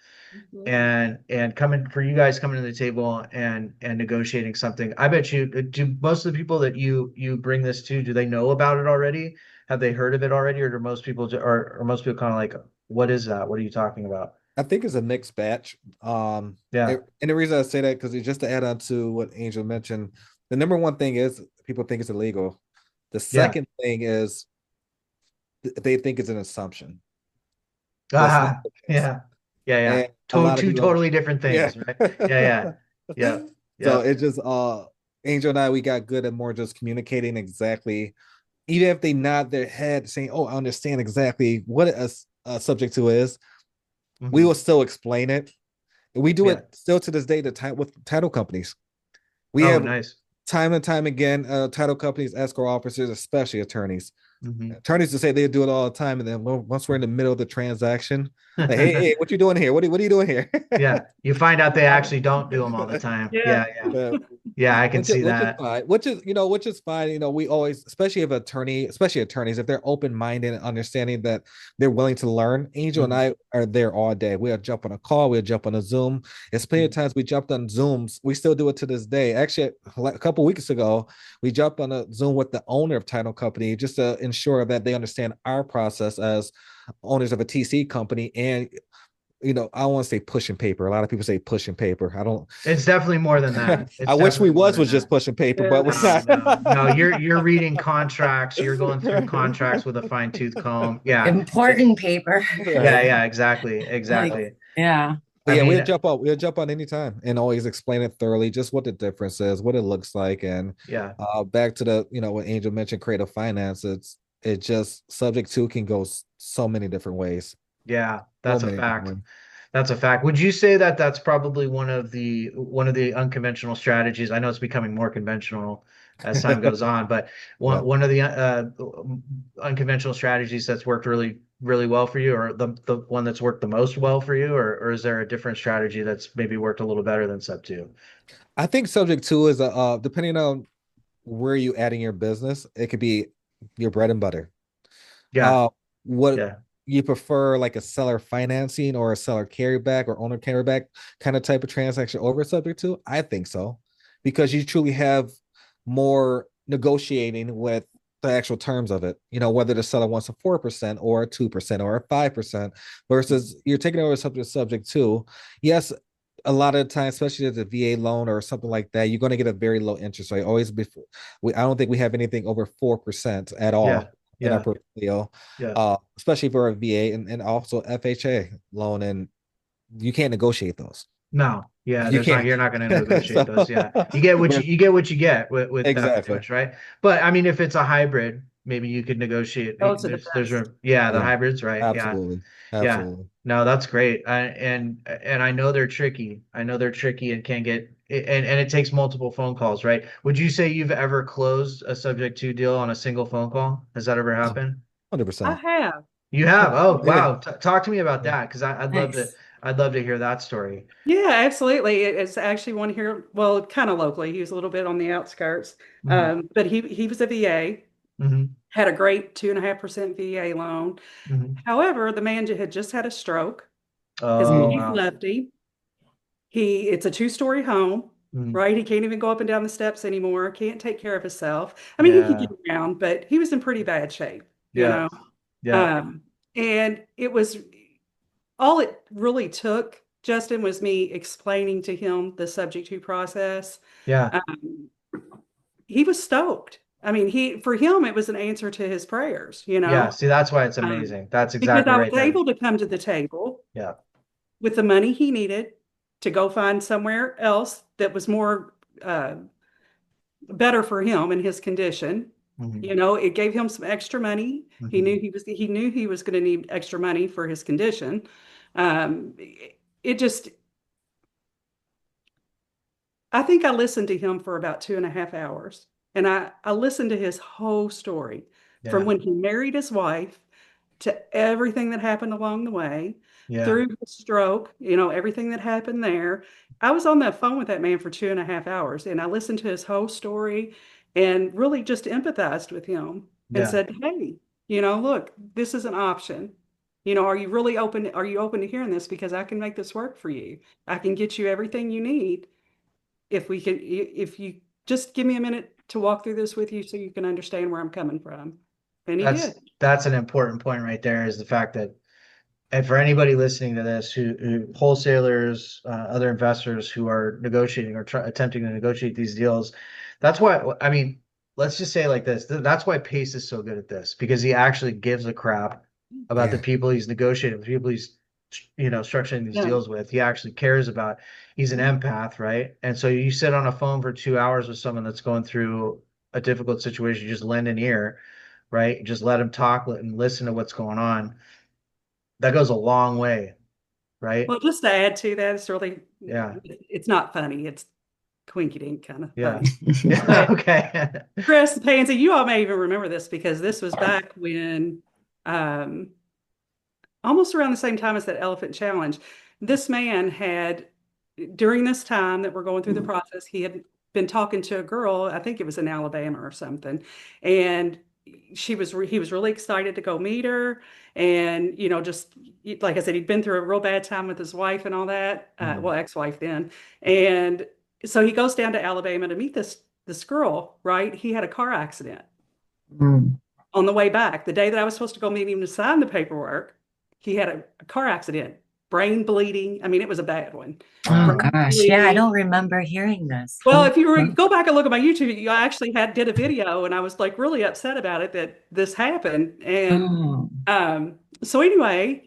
[SPEAKER 3] Mhm.
[SPEAKER 1] And coming for you guys coming to the table and negotiating something, I bet you do most of the people that you bring this to, do they know about it already? Have they heard of it already, or do most people or most people kind of like, what is that, what are you talking about?
[SPEAKER 4] I think it's a mixed batch.
[SPEAKER 1] Yeah,
[SPEAKER 4] And the reason I say that because it's just to add on to what Angel mentioned. The number one thing is people think it's illegal. The
[SPEAKER 1] yeah.
[SPEAKER 4] second thing is they think it's an assumption. That's not
[SPEAKER 1] Ah,
[SPEAKER 4] the case.
[SPEAKER 1] yeah, yeah, yeah.
[SPEAKER 4] And a lot of
[SPEAKER 1] Two
[SPEAKER 4] people,
[SPEAKER 1] totally different
[SPEAKER 4] yeah.
[SPEAKER 1] things, right? Yeah, yeah, yeah,
[SPEAKER 4] So
[SPEAKER 1] yeah,
[SPEAKER 4] it just Angel and I, we got good at more just communicating exactly, even if they nod their head saying, "Oh, I understand exactly what a subject to is," we
[SPEAKER 1] hmm
[SPEAKER 4] will still explain it. And we do
[SPEAKER 1] yeah.
[SPEAKER 4] it still to this day with title companies. We
[SPEAKER 1] Oh,
[SPEAKER 4] have
[SPEAKER 1] nice.
[SPEAKER 4] time and time again, title companies, escrow officers, especially attorneys.
[SPEAKER 1] Hmm
[SPEAKER 4] Attorneys to say they do it all the time, and then once we're in the middle of the transaction, like, hey, what you doing here? What are you doing here?
[SPEAKER 1] Yeah, you find out they actually don't do them all the time.
[SPEAKER 3] Yeah.
[SPEAKER 1] Yeah, yeah, Yeah, I can see
[SPEAKER 4] Which is
[SPEAKER 1] that.
[SPEAKER 4] fine. Which is fine. We always, especially attorneys, if they're open-minded and understanding that they're willing to learn. Angel and
[SPEAKER 1] Mhm.
[SPEAKER 4] I are there all day. We'll jump on a call, we'll jump on a Zoom. It's plenty of
[SPEAKER 1] Mhm.
[SPEAKER 4] times we jumped on Zooms. We still do it to this day. Actually, like a couple weeks ago, we jumped on a Zoom with the owner of title company just to ensure that they understand our process as owners of a TC company. And I don't want to say pushing paper. A lot of people say pushing paper. I don't.
[SPEAKER 1] It's definitely more than that.
[SPEAKER 4] I
[SPEAKER 1] It's
[SPEAKER 4] wish we
[SPEAKER 1] definitely more
[SPEAKER 4] was
[SPEAKER 1] than
[SPEAKER 4] just
[SPEAKER 1] that.
[SPEAKER 4] pushing paper,
[SPEAKER 3] Yeah.
[SPEAKER 4] but we're
[SPEAKER 1] No,
[SPEAKER 4] not.
[SPEAKER 1] no, no. You're reading contracts. You're going through contracts with a fine tooth comb. Yeah, it's
[SPEAKER 2] Important paper.
[SPEAKER 1] yeah,
[SPEAKER 4] Right.
[SPEAKER 1] yeah, exactly,
[SPEAKER 2] Like,
[SPEAKER 1] exactly.
[SPEAKER 2] yeah.
[SPEAKER 1] I
[SPEAKER 4] Yeah,
[SPEAKER 1] mean,
[SPEAKER 4] we'll jump on anytime and always explain it thoroughly, just what the difference is, what it looks like. And
[SPEAKER 1] yeah,
[SPEAKER 4] back to the, what Angel mentioned, creative finance, it just subject to can go so many different ways.
[SPEAKER 1] yeah,
[SPEAKER 4] So
[SPEAKER 1] that's a
[SPEAKER 4] many different
[SPEAKER 1] fact.
[SPEAKER 4] ways.
[SPEAKER 1] That's a fact. Would you say that that's probably one of the unconventional strategies? I know it's becoming more conventional as time goes on, but
[SPEAKER 4] Yeah.
[SPEAKER 1] one of the unconventional strategies that's worked really really well for you, or the one that's worked the most well for you, or is there a different strategy that's maybe worked a little better than step two?
[SPEAKER 4] I think subject to is depending on where you add in your business, it could be your bread and butter.
[SPEAKER 1] Yeah,
[SPEAKER 4] Uh, what
[SPEAKER 1] yeah,
[SPEAKER 4] you prefer, like a seller financing or a seller carryback or owner carryback kind of type of transaction over subject to? I think so, because you truly have more negotiating with the actual terms of it. Whether the seller wants a 4% or a 2% or a 5% versus you're taking over subject to. Yes, a lot of the time, especially as a VA loan or something like that, you're going to get a very low interest rate. Always before I don't think we have anything over 4% at
[SPEAKER 1] yeah,
[SPEAKER 4] all in our
[SPEAKER 1] yeah,
[SPEAKER 4] portfolio,
[SPEAKER 1] yeah.
[SPEAKER 4] especially for a VA and also FHA loan, and you can't negotiate those.
[SPEAKER 1] No, yeah,
[SPEAKER 4] You
[SPEAKER 1] there's not,
[SPEAKER 4] can't.
[SPEAKER 1] you're not going to negotiate
[SPEAKER 4] So,
[SPEAKER 1] those. Yeah. You get what you get with that pretty
[SPEAKER 4] exactly.
[SPEAKER 1] much, right? But I mean, if it's a hybrid, maybe you could negotiate.
[SPEAKER 3] Those are the
[SPEAKER 1] There's
[SPEAKER 3] best.
[SPEAKER 1] room. Yeah, the
[SPEAKER 4] Yeah,
[SPEAKER 1] hybrids, right? Yeah.
[SPEAKER 4] absolutely,
[SPEAKER 1] Yeah.
[SPEAKER 4] absolutely.
[SPEAKER 1] No, that's great. And I know they're tricky. I know they're tricky and can get and it takes multiple phone calls, right? Would you say you've ever closed a subject to deal on a single phone call? Has that ever happened?
[SPEAKER 3] I
[SPEAKER 4] 100%.
[SPEAKER 3] have.
[SPEAKER 1] You have. Oh,
[SPEAKER 4] Yeah.
[SPEAKER 1] wow. Talk to me about that because
[SPEAKER 2] Nice.
[SPEAKER 1] I'd love to hear that story.
[SPEAKER 3] Yeah, absolutely. It's actually one here, well, kind of locally. He was a little bit on the outskirts.
[SPEAKER 1] Hmm.
[SPEAKER 3] But he was a VA,
[SPEAKER 1] Hmm.
[SPEAKER 3] had a great 2.5% VA loan.
[SPEAKER 1] Hmm.
[SPEAKER 3] However, the man had just had a stroke. His
[SPEAKER 1] Oh,
[SPEAKER 2] Mm.
[SPEAKER 3] wife
[SPEAKER 1] wow.
[SPEAKER 3] left him. It's a two-story home,
[SPEAKER 1] Mhm.
[SPEAKER 3] right? He can't even go up and down the steps anymore, can't take care of himself. I mean, he could
[SPEAKER 1] Yeah.
[SPEAKER 3] get around, but he was in pretty bad shape, you
[SPEAKER 1] Yeah.
[SPEAKER 3] know.
[SPEAKER 1] Yeah.
[SPEAKER 3] Um, and it was all it really took, Justin, was me explaining to him the subject to process.
[SPEAKER 1] Yeah.
[SPEAKER 3] Um, he was stoked. I mean, for him, it was an answer to his prayers,
[SPEAKER 1] Yeah. See, that's why it's
[SPEAKER 3] um,
[SPEAKER 1] amazing. That's
[SPEAKER 3] because
[SPEAKER 1] exactly
[SPEAKER 3] I was
[SPEAKER 1] right there.
[SPEAKER 3] able to come to the table
[SPEAKER 1] Yeah.
[SPEAKER 3] with the money he needed to go find somewhere else that was more uh, better for him in his condition.
[SPEAKER 1] Hmm.
[SPEAKER 3] It gave him some extra money.
[SPEAKER 1] Hmm.
[SPEAKER 3] He knew he was going to need extra money for his condition. It just I think I listened to him for about 2.5 hours, and I listened to his whole story from
[SPEAKER 1] Yeah.
[SPEAKER 3] when he married his wife to everything that happened along the way,
[SPEAKER 1] Yeah.
[SPEAKER 3] through his stroke, everything that happened there. I was on the phone with that man for 2.5 hours, and I listened to his whole story and really just empathized with him and
[SPEAKER 1] Yeah.
[SPEAKER 3] said, "Hey, look, this is an option. Are you really open? Are you open to hearing this? Because I can make this work for you. I can get you everything you need if you just give me a minute to walk through this with you so you can understand where I'm coming from." And he did.
[SPEAKER 1] That's an important point right there is the fact that and for anybody listening to this who wholesalers, other investors who are negotiating or attempting to negotiate these deals, that's why, I mean, let's just say it like this. That's why Pace is so good at this because he actually gives a crap about the
[SPEAKER 4] Yeah.
[SPEAKER 1] people he's negotiating, the people he's, structuring these
[SPEAKER 3] Yeah.
[SPEAKER 1] deals with. He actually cares about, he's an empath, right? And so you sit on a phone for 2 hours with someone that's going through a difficult situation, you just lend an ear, right? Just let him talk and listen to what's going on. That goes a long way, right?
[SPEAKER 3] Well, just to add to that,
[SPEAKER 1] Yeah.
[SPEAKER 3] it's not funny. It's quinky dink kind of
[SPEAKER 1] Yeah.
[SPEAKER 3] funny.
[SPEAKER 1] Yeah.
[SPEAKER 3] But
[SPEAKER 1] Okay.
[SPEAKER 3] Chris and Pansy, you all may even remember this because this was back when, um, almost around the same time as that elephant challenge, this man had, during this time that we're going through the process, he had been talking to a girl, I think it was in Alabama or something, and he was really excited to go meet her, and just like I said, he'd been through a real bad time with his wife and all that, well, ex-wife then, and so he goes down to Alabama to meet this girl, right? He had a car accident
[SPEAKER 2] Mm.
[SPEAKER 3] on the way back. The day that I was supposed to go meet him to sign the paperwork, he had a car accident, brain bleeding. I mean, it was a bad one.
[SPEAKER 2] Oh
[SPEAKER 1] Wow.
[SPEAKER 3] Brain
[SPEAKER 2] gosh, yeah, I
[SPEAKER 3] bleeding.
[SPEAKER 2] don't remember hearing this.
[SPEAKER 3] Well,
[SPEAKER 2] Oh,
[SPEAKER 3] if you
[SPEAKER 2] oh,
[SPEAKER 3] go back and look at my YouTube, I actually did a video, and I was like really upset about it that this happened. And
[SPEAKER 2] oh.
[SPEAKER 3] so anyway,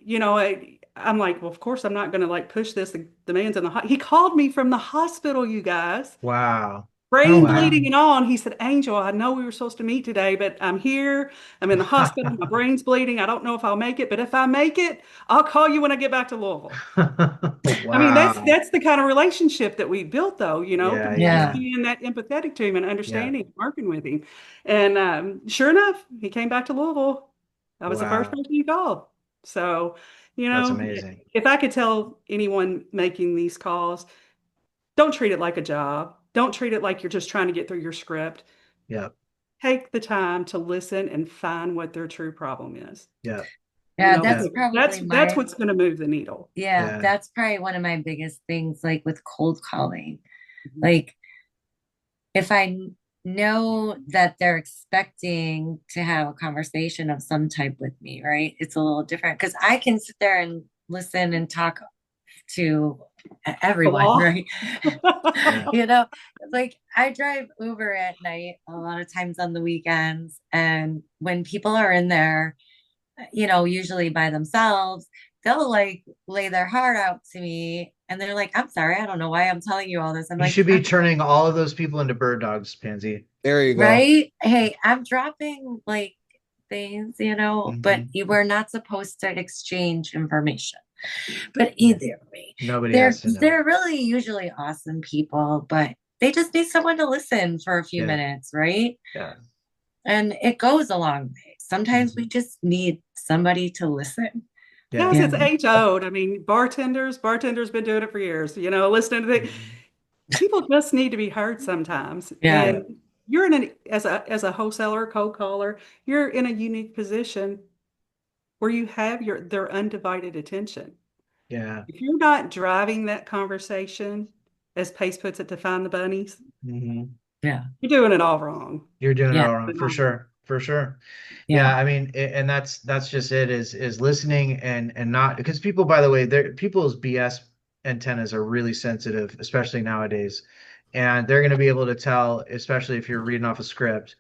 [SPEAKER 3] I'm like, well, of course I'm not going to like push this. The man's in the he called me from the hospital, you guys.
[SPEAKER 1] Wow.
[SPEAKER 2] Oh
[SPEAKER 3] Brain
[SPEAKER 2] wow.
[SPEAKER 3] bleeding and all. And he said, Angel, I know we were supposed to meet today, but I'm here. I'm in the hospital. My brain's bleeding. I don't know if I'll make it, but if I make it, I'll call you when I get back to Louisville. I mean,
[SPEAKER 1] Wow.
[SPEAKER 3] that's the kind of relationship that we built, though,
[SPEAKER 1] Yeah,
[SPEAKER 2] Yeah.
[SPEAKER 3] being that empathetic to him and
[SPEAKER 1] yeah.
[SPEAKER 3] understanding, working with him. And sure enough, he came back to Louisville. I was the first
[SPEAKER 1] Wow.
[SPEAKER 3] person he called. So,
[SPEAKER 1] That's amazing.
[SPEAKER 3] if I could tell anyone making these calls, don't treat it like a job. Don't treat it like you're just trying to get through your script.
[SPEAKER 1] Yep.
[SPEAKER 3] Take the time to listen and find what their true problem is.
[SPEAKER 1] Yep.
[SPEAKER 2] Yeah, that's
[SPEAKER 3] Because
[SPEAKER 2] probably
[SPEAKER 3] that's
[SPEAKER 2] my
[SPEAKER 3] what's going to move the needle.
[SPEAKER 2] yeah,
[SPEAKER 1] Yeah.
[SPEAKER 2] that's probably one of my biggest things, like with cold calling. Like if I know that they're expecting to have a conversation of some type with me, right? It's a little different because I can sit there and listen and talk to everyone,
[SPEAKER 3] Hello?
[SPEAKER 2] right?
[SPEAKER 1] Yeah.
[SPEAKER 2] You know, like I drive Uber at night a lot of times on the weekends, and when people are in there, usually by themselves, they'll like lay their heart out to me, and they're like, I'm sorry, I don't know why I'm telling you all this. I'm
[SPEAKER 1] You
[SPEAKER 2] like,
[SPEAKER 1] should be turning all of those people into bird dogs, Pansy.
[SPEAKER 4] There you go.
[SPEAKER 2] right? Hey, I'm dropping like things, but
[SPEAKER 1] Mhm.
[SPEAKER 2] you were not supposed to exchange information. But either way,
[SPEAKER 1] Nobody
[SPEAKER 2] they're
[SPEAKER 1] has to know.
[SPEAKER 2] they're really usually awesome people, but they just need someone to listen for a few
[SPEAKER 1] Yeah.
[SPEAKER 2] minutes, right?
[SPEAKER 1] Yeah.
[SPEAKER 2] And it goes a long way. Sometimes
[SPEAKER 1] Mhm.
[SPEAKER 2] we just need somebody to listen.
[SPEAKER 1] Yeah.
[SPEAKER 3] Yes, it's age old. I mean, bartenders been doing it for years, listening to the
[SPEAKER 1] Mhm.
[SPEAKER 3] people just need to be heard sometimes.
[SPEAKER 2] Yeah.
[SPEAKER 3] And you're as a wholesaler, cold caller, you're in a unique position where you have their undivided attention.
[SPEAKER 1] Yeah.
[SPEAKER 3] If you're not driving that conversation, as Pace puts it, to find the bunnies,
[SPEAKER 1] Mhm.
[SPEAKER 2] Yeah.
[SPEAKER 3] you're doing it all wrong.
[SPEAKER 1] You're doing it
[SPEAKER 2] Yeah.
[SPEAKER 1] all wrong for sure. For sure.
[SPEAKER 2] Yeah.
[SPEAKER 1] Yeah, I mean, and that's just it is listening and not because people, by the way, people's BS antennas are really sensitive, especially nowadays, and they're going to be able to tell, especially if you're reading off a script.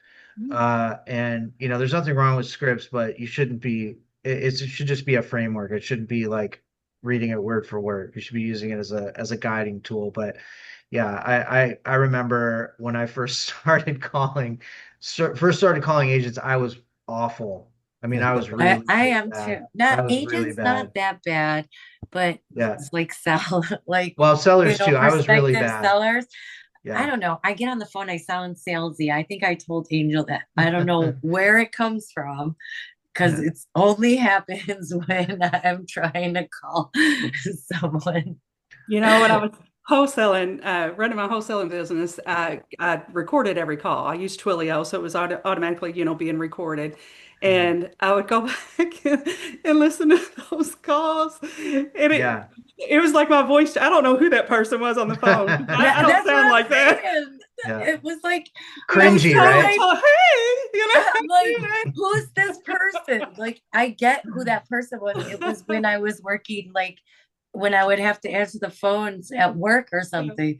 [SPEAKER 1] And there's nothing wrong with scripts, but you shouldn't be. It should just be a framework. It shouldn't be like reading it word for word. You should be using it as a guiding tool. But yeah, I remember when I first started calling agents, I was awful. I mean, I was
[SPEAKER 2] I,
[SPEAKER 1] really,
[SPEAKER 2] I
[SPEAKER 1] really
[SPEAKER 2] am too.
[SPEAKER 1] bad.
[SPEAKER 2] Not
[SPEAKER 1] I was really
[SPEAKER 2] agents, not
[SPEAKER 1] bad.
[SPEAKER 2] that bad, but
[SPEAKER 1] Yeah.
[SPEAKER 2] it's like sell like
[SPEAKER 1] Well, sellers too. I was really
[SPEAKER 2] prospective
[SPEAKER 1] bad.
[SPEAKER 2] sellers. I
[SPEAKER 1] Yeah.
[SPEAKER 2] don't know. I get on the phone, I sound salesy. I think I told Angel that. I don't know where it comes from because
[SPEAKER 1] Yeah.
[SPEAKER 2] it's only happens when I'm trying to call someone.
[SPEAKER 3] When I was running my wholesaling business, I recorded every call. I used Twilio, so it was automatically, being recorded.
[SPEAKER 1] Mhm.
[SPEAKER 3] And I would go back and listen to those calls. And
[SPEAKER 1] Yeah.
[SPEAKER 3] it was like my voice. I don't know who that person was on the phone. I don't
[SPEAKER 2] That's what
[SPEAKER 3] sound
[SPEAKER 2] I'm
[SPEAKER 3] like that.
[SPEAKER 2] saying.
[SPEAKER 1] Yeah.
[SPEAKER 2] It was like
[SPEAKER 3] I was
[SPEAKER 1] Cringy,
[SPEAKER 3] trying
[SPEAKER 1] right?
[SPEAKER 3] to tell, hey,
[SPEAKER 2] I'm like, who's this person? Like, I get who that person was. It was when I was working, like when I would have to answer the phones at work or something,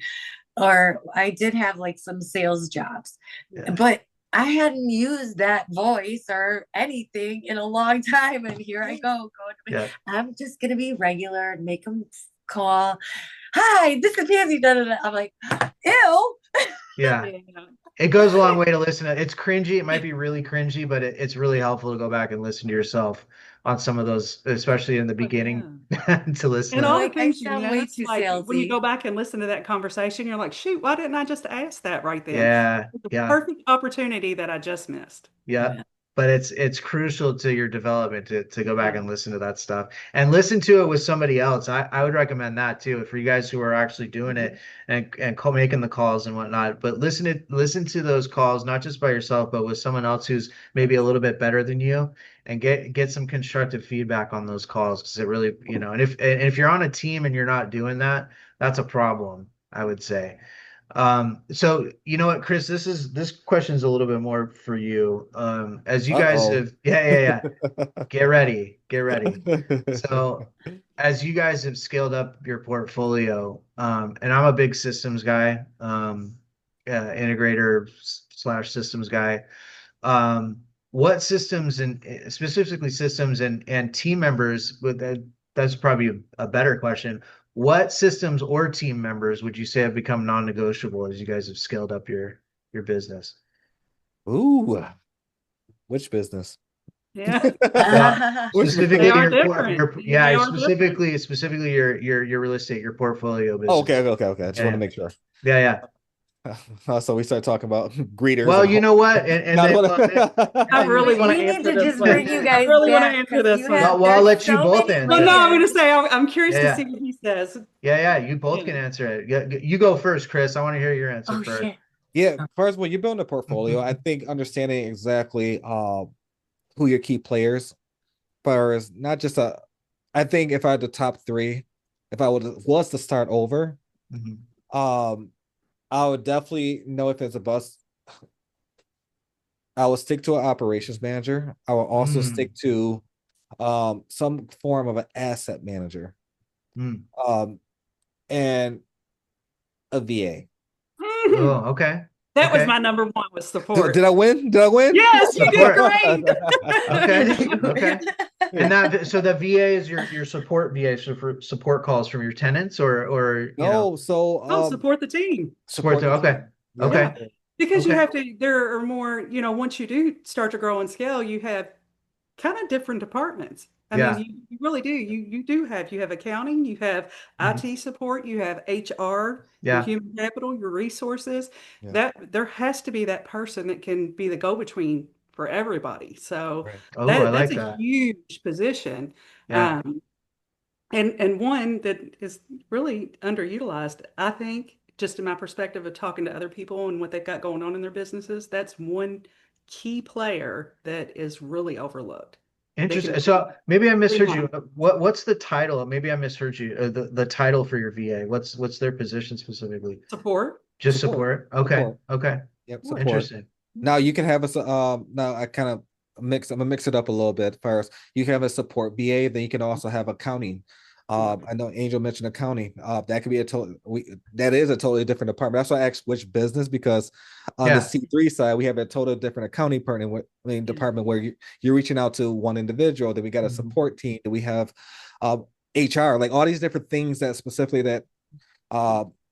[SPEAKER 2] or I did have like some sales jobs,
[SPEAKER 1] Yeah.
[SPEAKER 2] but I hadn't used that voice or anything in a long time. And here I go,
[SPEAKER 1] Yeah.
[SPEAKER 2] I'm just gonna be regular and make them call. Hi, this is Pansy. Da, da, da. I'm like, ew.
[SPEAKER 1] Yeah. It goes a long way to listen to. It's cringy. It might be really cringy, but it's really helpful to go back and listen to yourself on some of those, especially in the beginning, to listen
[SPEAKER 3] And
[SPEAKER 1] to
[SPEAKER 3] all
[SPEAKER 1] that.
[SPEAKER 3] the
[SPEAKER 2] Like, I
[SPEAKER 3] things you
[SPEAKER 2] sound way
[SPEAKER 3] miss,
[SPEAKER 2] too
[SPEAKER 3] like when you
[SPEAKER 2] salesy.
[SPEAKER 3] go back and listen to that conversation, you're like, shoot, why didn't I just ask that right then?
[SPEAKER 1] Yeah.
[SPEAKER 3] It's a
[SPEAKER 1] Yeah.
[SPEAKER 3] perfect opportunity that I just missed.
[SPEAKER 1] Yeah.
[SPEAKER 2] Yeah.
[SPEAKER 1] but it's crucial to your development to go back and listen to that stuff and listen to it with somebody else. I would recommend that too for you guys who are actually doing it and making the calls and whatnot. But listen to those calls not just by yourself, but with someone else who's maybe a little bit better than you, and get some constructive feedback on those calls because it really, and if you're on a team and you're not doing that, that's a problem, I would say. So you know what, Chris, this question's a little bit more for you. As you guys
[SPEAKER 4] Uh-oh.
[SPEAKER 1] have, yeah. Get ready, get ready. So as you guys have scaled up your portfolio, and I'm a big systems guy, integrator slash systems guy. What systems and specifically systems and team members with that, that's probably a better question. What systems or team members would you say have become non-negotiable as you guys have scaled up your business?
[SPEAKER 4] Ooh, which business?
[SPEAKER 3] Yeah.
[SPEAKER 1] Well,
[SPEAKER 4] Which
[SPEAKER 3] They
[SPEAKER 1] specifically
[SPEAKER 3] are
[SPEAKER 1] your
[SPEAKER 3] different. They
[SPEAKER 1] yeah,
[SPEAKER 3] are different.
[SPEAKER 1] specifically your real estate, your portfolio
[SPEAKER 4] Oh,
[SPEAKER 1] business.
[SPEAKER 4] okay. I just want to make sure.
[SPEAKER 1] Yeah.
[SPEAKER 4] So we start talking about greeters.
[SPEAKER 1] Well,
[SPEAKER 4] and
[SPEAKER 1] you know what? And
[SPEAKER 4] Not
[SPEAKER 1] then
[SPEAKER 4] what-
[SPEAKER 3] I really want to
[SPEAKER 2] We need
[SPEAKER 3] answer
[SPEAKER 2] to
[SPEAKER 3] this
[SPEAKER 2] just
[SPEAKER 3] one.
[SPEAKER 2] bring you
[SPEAKER 3] I
[SPEAKER 2] guys
[SPEAKER 3] really want to
[SPEAKER 2] back
[SPEAKER 3] answer
[SPEAKER 2] because
[SPEAKER 3] this one.
[SPEAKER 1] Well, I'll
[SPEAKER 2] there's
[SPEAKER 1] let you
[SPEAKER 2] so
[SPEAKER 1] both
[SPEAKER 2] many
[SPEAKER 1] answer.
[SPEAKER 3] Well, no, I'm going
[SPEAKER 2] layers.
[SPEAKER 3] to say I'm curious
[SPEAKER 1] Yeah.
[SPEAKER 3] to see what he says.
[SPEAKER 1] Yeah, you both can answer it. Yeah, you go first, Chris. I want to hear your answer
[SPEAKER 2] Oh
[SPEAKER 1] first.
[SPEAKER 2] shit.
[SPEAKER 4] Yeah, first of all, you're building a portfolio. I think understanding exactly who your key players are is not just a. I think if I had the top three, if I was to start over,
[SPEAKER 1] Mhm.
[SPEAKER 4] I would definitely know if it's a bust. I will stick to an operations manager. I will also stick to some form of an asset manager.
[SPEAKER 1] Mm.
[SPEAKER 4] And a VA.
[SPEAKER 1] Oh, okay.
[SPEAKER 3] That was
[SPEAKER 1] Okay.
[SPEAKER 3] my number one was support.
[SPEAKER 4] Did I win? Did I win?
[SPEAKER 3] Yes, you did
[SPEAKER 1] Support.
[SPEAKER 3] great.
[SPEAKER 1] Okay. And so the VA is your support VA, so for support calls from your tenants or
[SPEAKER 4] No, so
[SPEAKER 3] Oh, support the team.
[SPEAKER 1] support the okay.
[SPEAKER 4] Yeah.
[SPEAKER 1] Okay.
[SPEAKER 3] Because you
[SPEAKER 1] Okay.
[SPEAKER 3] have to, there are more, once you do start to grow and scale, you have kind of different departments. I
[SPEAKER 1] Yeah.
[SPEAKER 3] mean, you really do. You have accounting, you have
[SPEAKER 1] Mhm.
[SPEAKER 3] IT support, you have HR, your
[SPEAKER 1] Yeah.
[SPEAKER 3] human capital, your resources.
[SPEAKER 4] Yeah.
[SPEAKER 3] That there has to be that person that can be the go-between for everybody. So
[SPEAKER 4] Right.
[SPEAKER 1] Oh, I
[SPEAKER 3] that's
[SPEAKER 1] like
[SPEAKER 3] a
[SPEAKER 1] that.
[SPEAKER 3] huge position.
[SPEAKER 1] Yeah.
[SPEAKER 3] And one that is really underutilized, I think, just in my perspective of talking to other people and what they've got going on in their businesses, that's one key player that is really overlooked. They
[SPEAKER 1] Interesting.
[SPEAKER 3] can
[SPEAKER 1] So maybe I misheard you.
[SPEAKER 3] streamline.
[SPEAKER 1] What's the title? Maybe I misheard you. The title for your VA. What's their position specifically?
[SPEAKER 3] Support.
[SPEAKER 1] Just
[SPEAKER 4] Support.
[SPEAKER 1] support. Okay.
[SPEAKER 4] Support.
[SPEAKER 1] Okay.
[SPEAKER 4] Yep,
[SPEAKER 3] Support.
[SPEAKER 4] support.
[SPEAKER 1] Interesting.
[SPEAKER 4] Now you can have a now I kind of I'm gonna mix it up a little bit first. You can have a support VA, then you can also have accounting. I know Angel mentioned accounting. That could be that is a totally different department. That's why I asked which business, because on the
[SPEAKER 1] Yeah.
[SPEAKER 4] C3 side, we have a totally different accounting department where you're reaching out to one individual. Then we got a
[SPEAKER 1] Mhm.
[SPEAKER 4] support team. Then we have HR, like all these different things that specifically that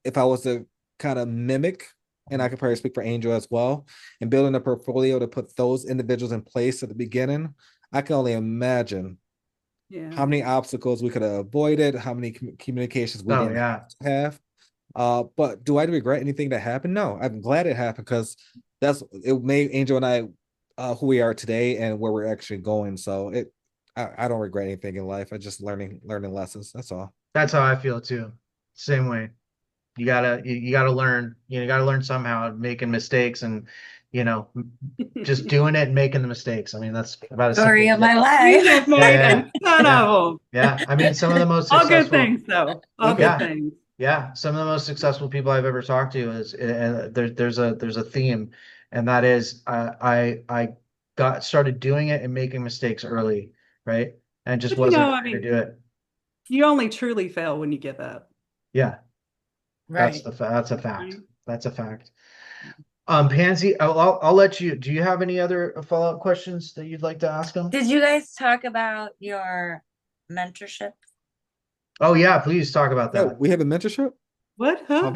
[SPEAKER 4] if I was to kind of mimic, and I could probably speak for Angel as well, and building a portfolio to put those individuals in place at the beginning, I can only imagine
[SPEAKER 3] Yeah.
[SPEAKER 4] how many obstacles we could have avoided, how many communications we
[SPEAKER 1] Oh
[SPEAKER 4] didn't
[SPEAKER 1] yeah.
[SPEAKER 4] have. But do I regret anything that happened? No, I'm glad it happened because it made Angel and I who we are today and where we're actually going. So I don't regret anything in life. I just learning lessons. That's all.
[SPEAKER 1] That's how I feel too. Same way. You gotta learn. You gotta learn somehow, making mistakes and you know just doing it and making the mistakes. I mean, that's about as
[SPEAKER 2] Story
[SPEAKER 1] simple
[SPEAKER 2] of
[SPEAKER 1] as it.
[SPEAKER 2] my
[SPEAKER 3] We
[SPEAKER 2] life.
[SPEAKER 3] have made
[SPEAKER 1] Yeah,
[SPEAKER 3] a ton
[SPEAKER 1] yeah,
[SPEAKER 3] of them.
[SPEAKER 1] yeah. I mean, some of the most
[SPEAKER 3] All good
[SPEAKER 1] successful.
[SPEAKER 3] things, though. All good
[SPEAKER 1] Yeah,
[SPEAKER 3] things.
[SPEAKER 1] yeah. Some of the most successful people I've ever talked to is there's a theme, and that is I got started doing it and making mistakes early, right? And just
[SPEAKER 3] But
[SPEAKER 1] wasn't
[SPEAKER 3] I
[SPEAKER 1] afraid to
[SPEAKER 3] mean,
[SPEAKER 1] do it.
[SPEAKER 3] you only truly fail when you give up.
[SPEAKER 1] Yeah,
[SPEAKER 2] Right.
[SPEAKER 1] that's a fact.
[SPEAKER 3] Right?
[SPEAKER 1] That's a fact. Pansy, I'll let you. Do you have any other follow-up questions that you'd like to ask them?
[SPEAKER 2] Did you guys talk about your mentorship
[SPEAKER 1] Oh yeah, please talk about
[SPEAKER 4] Yeah,
[SPEAKER 1] that.
[SPEAKER 4] we have a mentorship.
[SPEAKER 3] What? Huh?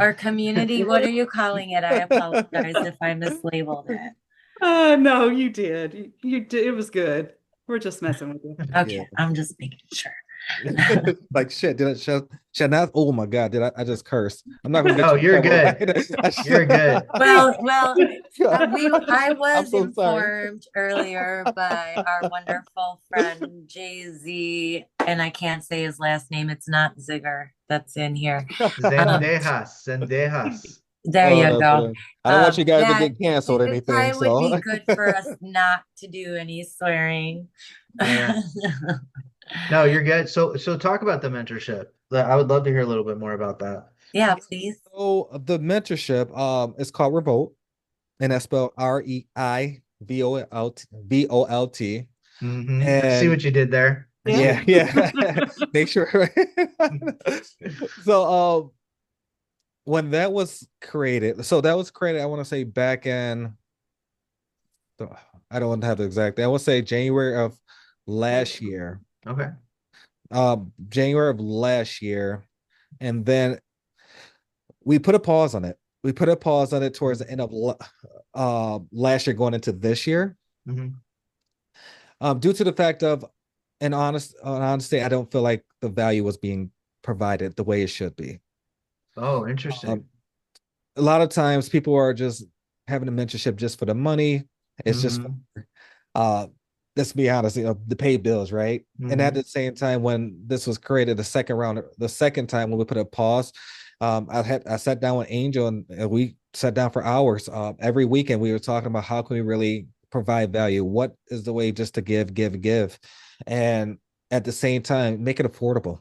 [SPEAKER 2] or community? What are you calling it? I apologize if I mislabeled it.
[SPEAKER 3] No, you did. You did. It was good. We're just messing with you.
[SPEAKER 2] Okay,
[SPEAKER 4] Yeah.
[SPEAKER 2] I'm just making sure.
[SPEAKER 4] Like shit, should not, oh my God, I just cursed. I'm not gonna get
[SPEAKER 1] No,
[SPEAKER 4] you in
[SPEAKER 1] you're
[SPEAKER 4] trouble,
[SPEAKER 1] good.
[SPEAKER 4] right?
[SPEAKER 1] You're good.
[SPEAKER 2] I
[SPEAKER 4] I'm
[SPEAKER 2] was
[SPEAKER 4] so sorry.
[SPEAKER 2] informed earlier by our wonderful friend Jay-Z, and I can't say his last name. It's not Zigger that's in here.
[SPEAKER 1] Zendejas, zendejas.
[SPEAKER 2] There
[SPEAKER 4] Oh,
[SPEAKER 2] you
[SPEAKER 4] that's
[SPEAKER 2] go.
[SPEAKER 4] funny. I don't want you guys to
[SPEAKER 2] Yeah,
[SPEAKER 4] get canceled or
[SPEAKER 2] it
[SPEAKER 4] anything,
[SPEAKER 2] probably would
[SPEAKER 4] so
[SPEAKER 2] be good for us not to do any swearing.
[SPEAKER 1] Yeah. No, you're good. So talk about the mentorship. I would love to hear a little bit more about that.
[SPEAKER 2] Yeah, please.
[SPEAKER 4] so the mentorship is called ReiVolt, and that's spelled ReiVolt.
[SPEAKER 1] I see
[SPEAKER 4] And
[SPEAKER 1] what you did there. I see what
[SPEAKER 4] yeah,
[SPEAKER 1] you did there.
[SPEAKER 4] yeah. Make sure. So when that was created, so that was created, I want to say back in, I don't have the exact, I want to say January of last year.
[SPEAKER 1] Okay.
[SPEAKER 4] January of last year. And then we put a pause on it. We put a pause on it towards the end of last year going into this year.
[SPEAKER 1] Mhm.
[SPEAKER 4] Due to the fact of, and honestly, I don't feel like the value was being provided the way it should be.
[SPEAKER 1] Oh, interesting.
[SPEAKER 4] A lot of times people are just having a mentorship just for the money. It's just
[SPEAKER 1] Mhm.
[SPEAKER 4] uh let's be honest, the pay bills, right? And at
[SPEAKER 1] Mhm.
[SPEAKER 4] the same time, when this was created, the second time when we put a pause, I sat down with Angel and we sat down for hours. Every weekend we were talking about how can we really provide value? What is the way just to give, and at the same time make it affordable.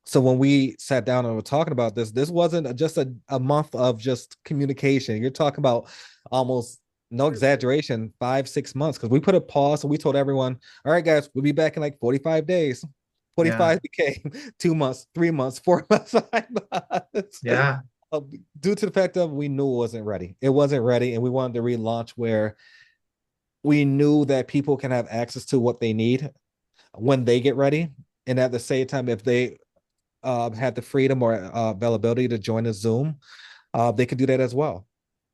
[SPEAKER 4] So when we sat down and were talking about this wasn't just a month of just communication. You're talking about almost, no exaggeration, 5 6 months, because we put a pause and we told everyone, all right guys, we'll be back in like 45 days.
[SPEAKER 1] Yeah.
[SPEAKER 4] 45 became 2 months, 3 months, 4 months, 5 months.
[SPEAKER 1] Yeah.
[SPEAKER 4] Due to the fact of we knew it wasn't ready, and we wanted to relaunch where we knew that people can have access to what they need when they get ready, and at the same time, if they had the freedom or availability to join a Zoom, they could do that as well.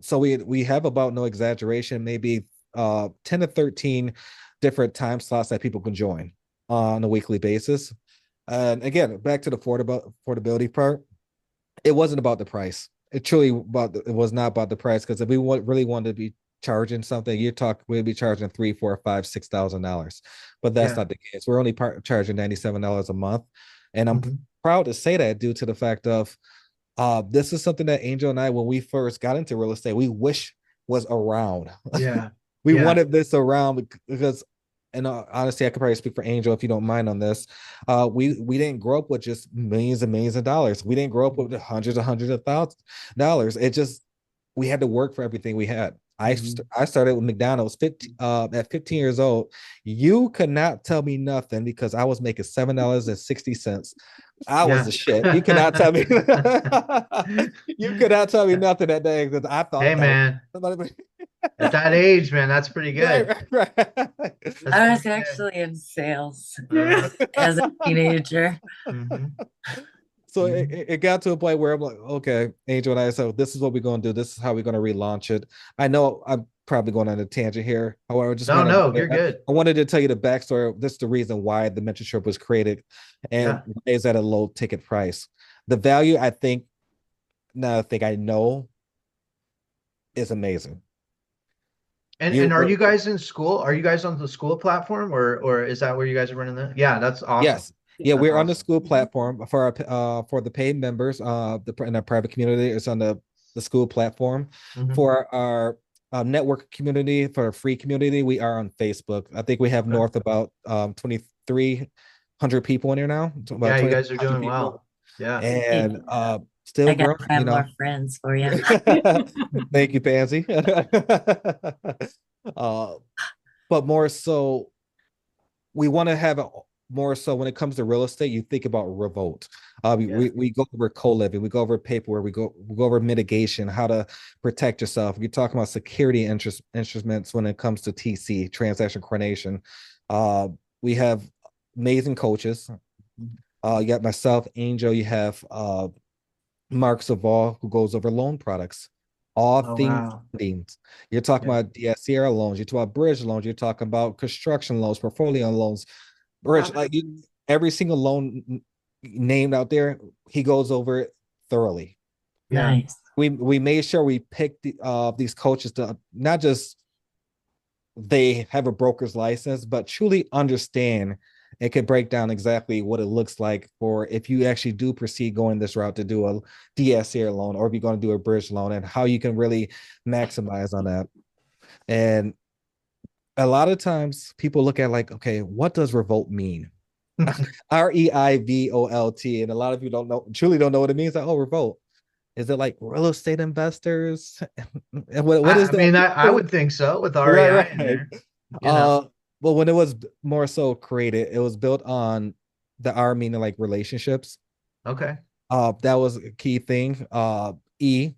[SPEAKER 4] So we have, about no exaggeration, maybe 10 to 13 different time slots that people can join on a weekly basis. And again, back to the affordability part, it wasn't about the price. It was not about the price, because if we really wanted to be charging something, we'd be charging $3 4 5 6 thousand, but that's
[SPEAKER 1] Yeah.
[SPEAKER 4] not the case. We're only charging $97 a month, and I'm
[SPEAKER 1] Mhm.
[SPEAKER 4] proud to say that, due to the fact of this is something that Angel and I, when we first got into real estate, we wish was around.
[SPEAKER 1] Yeah.
[SPEAKER 4] We
[SPEAKER 1] Yeah.
[SPEAKER 4] wanted this around because, and honestly, I could probably speak for Angel if you don't mind on this. We didn't grow up with just millions and millions of dollars. We didn't grow up with hundreds of $1,000s. It just, we had to work for everything we had.
[SPEAKER 1] Mhm.
[SPEAKER 4] I started with McDonald's at 15 years old. You could not tell me nothing because I was making $7.60. I was
[SPEAKER 1] Yeah.
[SPEAKER 4] the shit. You cannot tell me. You could not tell me nothing that day because I
[SPEAKER 1] Hey
[SPEAKER 4] thought that
[SPEAKER 1] man,
[SPEAKER 4] was
[SPEAKER 1] at that age, man, that's pretty
[SPEAKER 4] right,
[SPEAKER 1] good.
[SPEAKER 4] right,
[SPEAKER 1] That's
[SPEAKER 2] I was
[SPEAKER 1] pretty good.
[SPEAKER 2] actually in sales
[SPEAKER 3] Yeah.
[SPEAKER 2] as a teenager.
[SPEAKER 1] Mhm.
[SPEAKER 4] So
[SPEAKER 1] Mhm.
[SPEAKER 4] it got to a point where I'm like, okay, Angel and I said, this is what we're going to do. This is how we're going to relaunch it. I know I'm probably going on a tangent here. However, I just
[SPEAKER 1] No,
[SPEAKER 4] want
[SPEAKER 1] no,
[SPEAKER 4] to,
[SPEAKER 1] you're good.
[SPEAKER 4] I wanted to tell you the backstory. This is the reason why the mentorship was created, and
[SPEAKER 1] Yeah.
[SPEAKER 4] is at a low ticket price. The value, I think, now I think I know, is amazing.
[SPEAKER 1] And are you guys in school? Are you guys on the school platform, or is that where you guys are running that? Yeah, that's awesome.
[SPEAKER 4] Yes. Yeah,
[SPEAKER 1] That's
[SPEAKER 4] we're on the
[SPEAKER 1] awesome.
[SPEAKER 4] school platform for for the paid members. In our private community, it's on the school platform.
[SPEAKER 1] Mhm.
[SPEAKER 4] For our network community, for a free community, we are on Facebook. I think we have
[SPEAKER 1] Okay.
[SPEAKER 4] north about 2,300 people in here now. About
[SPEAKER 1] Yeah, you guys are
[SPEAKER 4] 2,300
[SPEAKER 1] people.
[SPEAKER 4] people,
[SPEAKER 1] Well. Yeah.
[SPEAKER 4] and
[SPEAKER 2] I
[SPEAKER 4] still
[SPEAKER 2] gotta
[SPEAKER 4] growing.
[SPEAKER 2] have more friends for you.
[SPEAKER 4] Thank you, Pansy. uh, but more so, we want to have it more so when it comes to real estate. You think about ReiVolt.
[SPEAKER 1] Yeah.
[SPEAKER 4] We go over co-living, we go over paperwork, we go over mitigation, how to protect yourself. You're talking about security instruments when it comes to TC, transaction coordination. We have amazing coaches. You got myself, Angel. You have Mark Saval, who goes over loan products, all
[SPEAKER 1] Oh
[SPEAKER 4] things
[SPEAKER 1] wow.
[SPEAKER 4] fundings. You're talking
[SPEAKER 1] Yeah.
[SPEAKER 4] about DSCR loans, you're talking about bridge loans, you're talking about construction loans, portfolio loans, bridge,
[SPEAKER 3] Wow.
[SPEAKER 4] like every single loan named out there, he goes over it thoroughly.
[SPEAKER 1] Yeah.
[SPEAKER 2] Nice.
[SPEAKER 4] We made sure we picked these coaches to not just they have a broker's license, but truly understand and can break down exactly what it looks like for if you actually do proceed going this route to do a DSCR loan, or if you're going to do a bridge loan, and how you can really maximize on that. And a lot of times people look at like, okay, what does revolt mean? REIVOLT. And a lot of you don't know, truly don't know what it means. Like, oh, revolt. Is it like real estate investors? What is
[SPEAKER 1] I mean,
[SPEAKER 4] that?
[SPEAKER 1] I would think so with
[SPEAKER 4] Right,
[SPEAKER 1] REI in
[SPEAKER 4] right.
[SPEAKER 1] there. You know,
[SPEAKER 4] Well, when it was more so created, it was built on the R meaning like relationships.
[SPEAKER 1] okay.
[SPEAKER 4] That was a key thing. E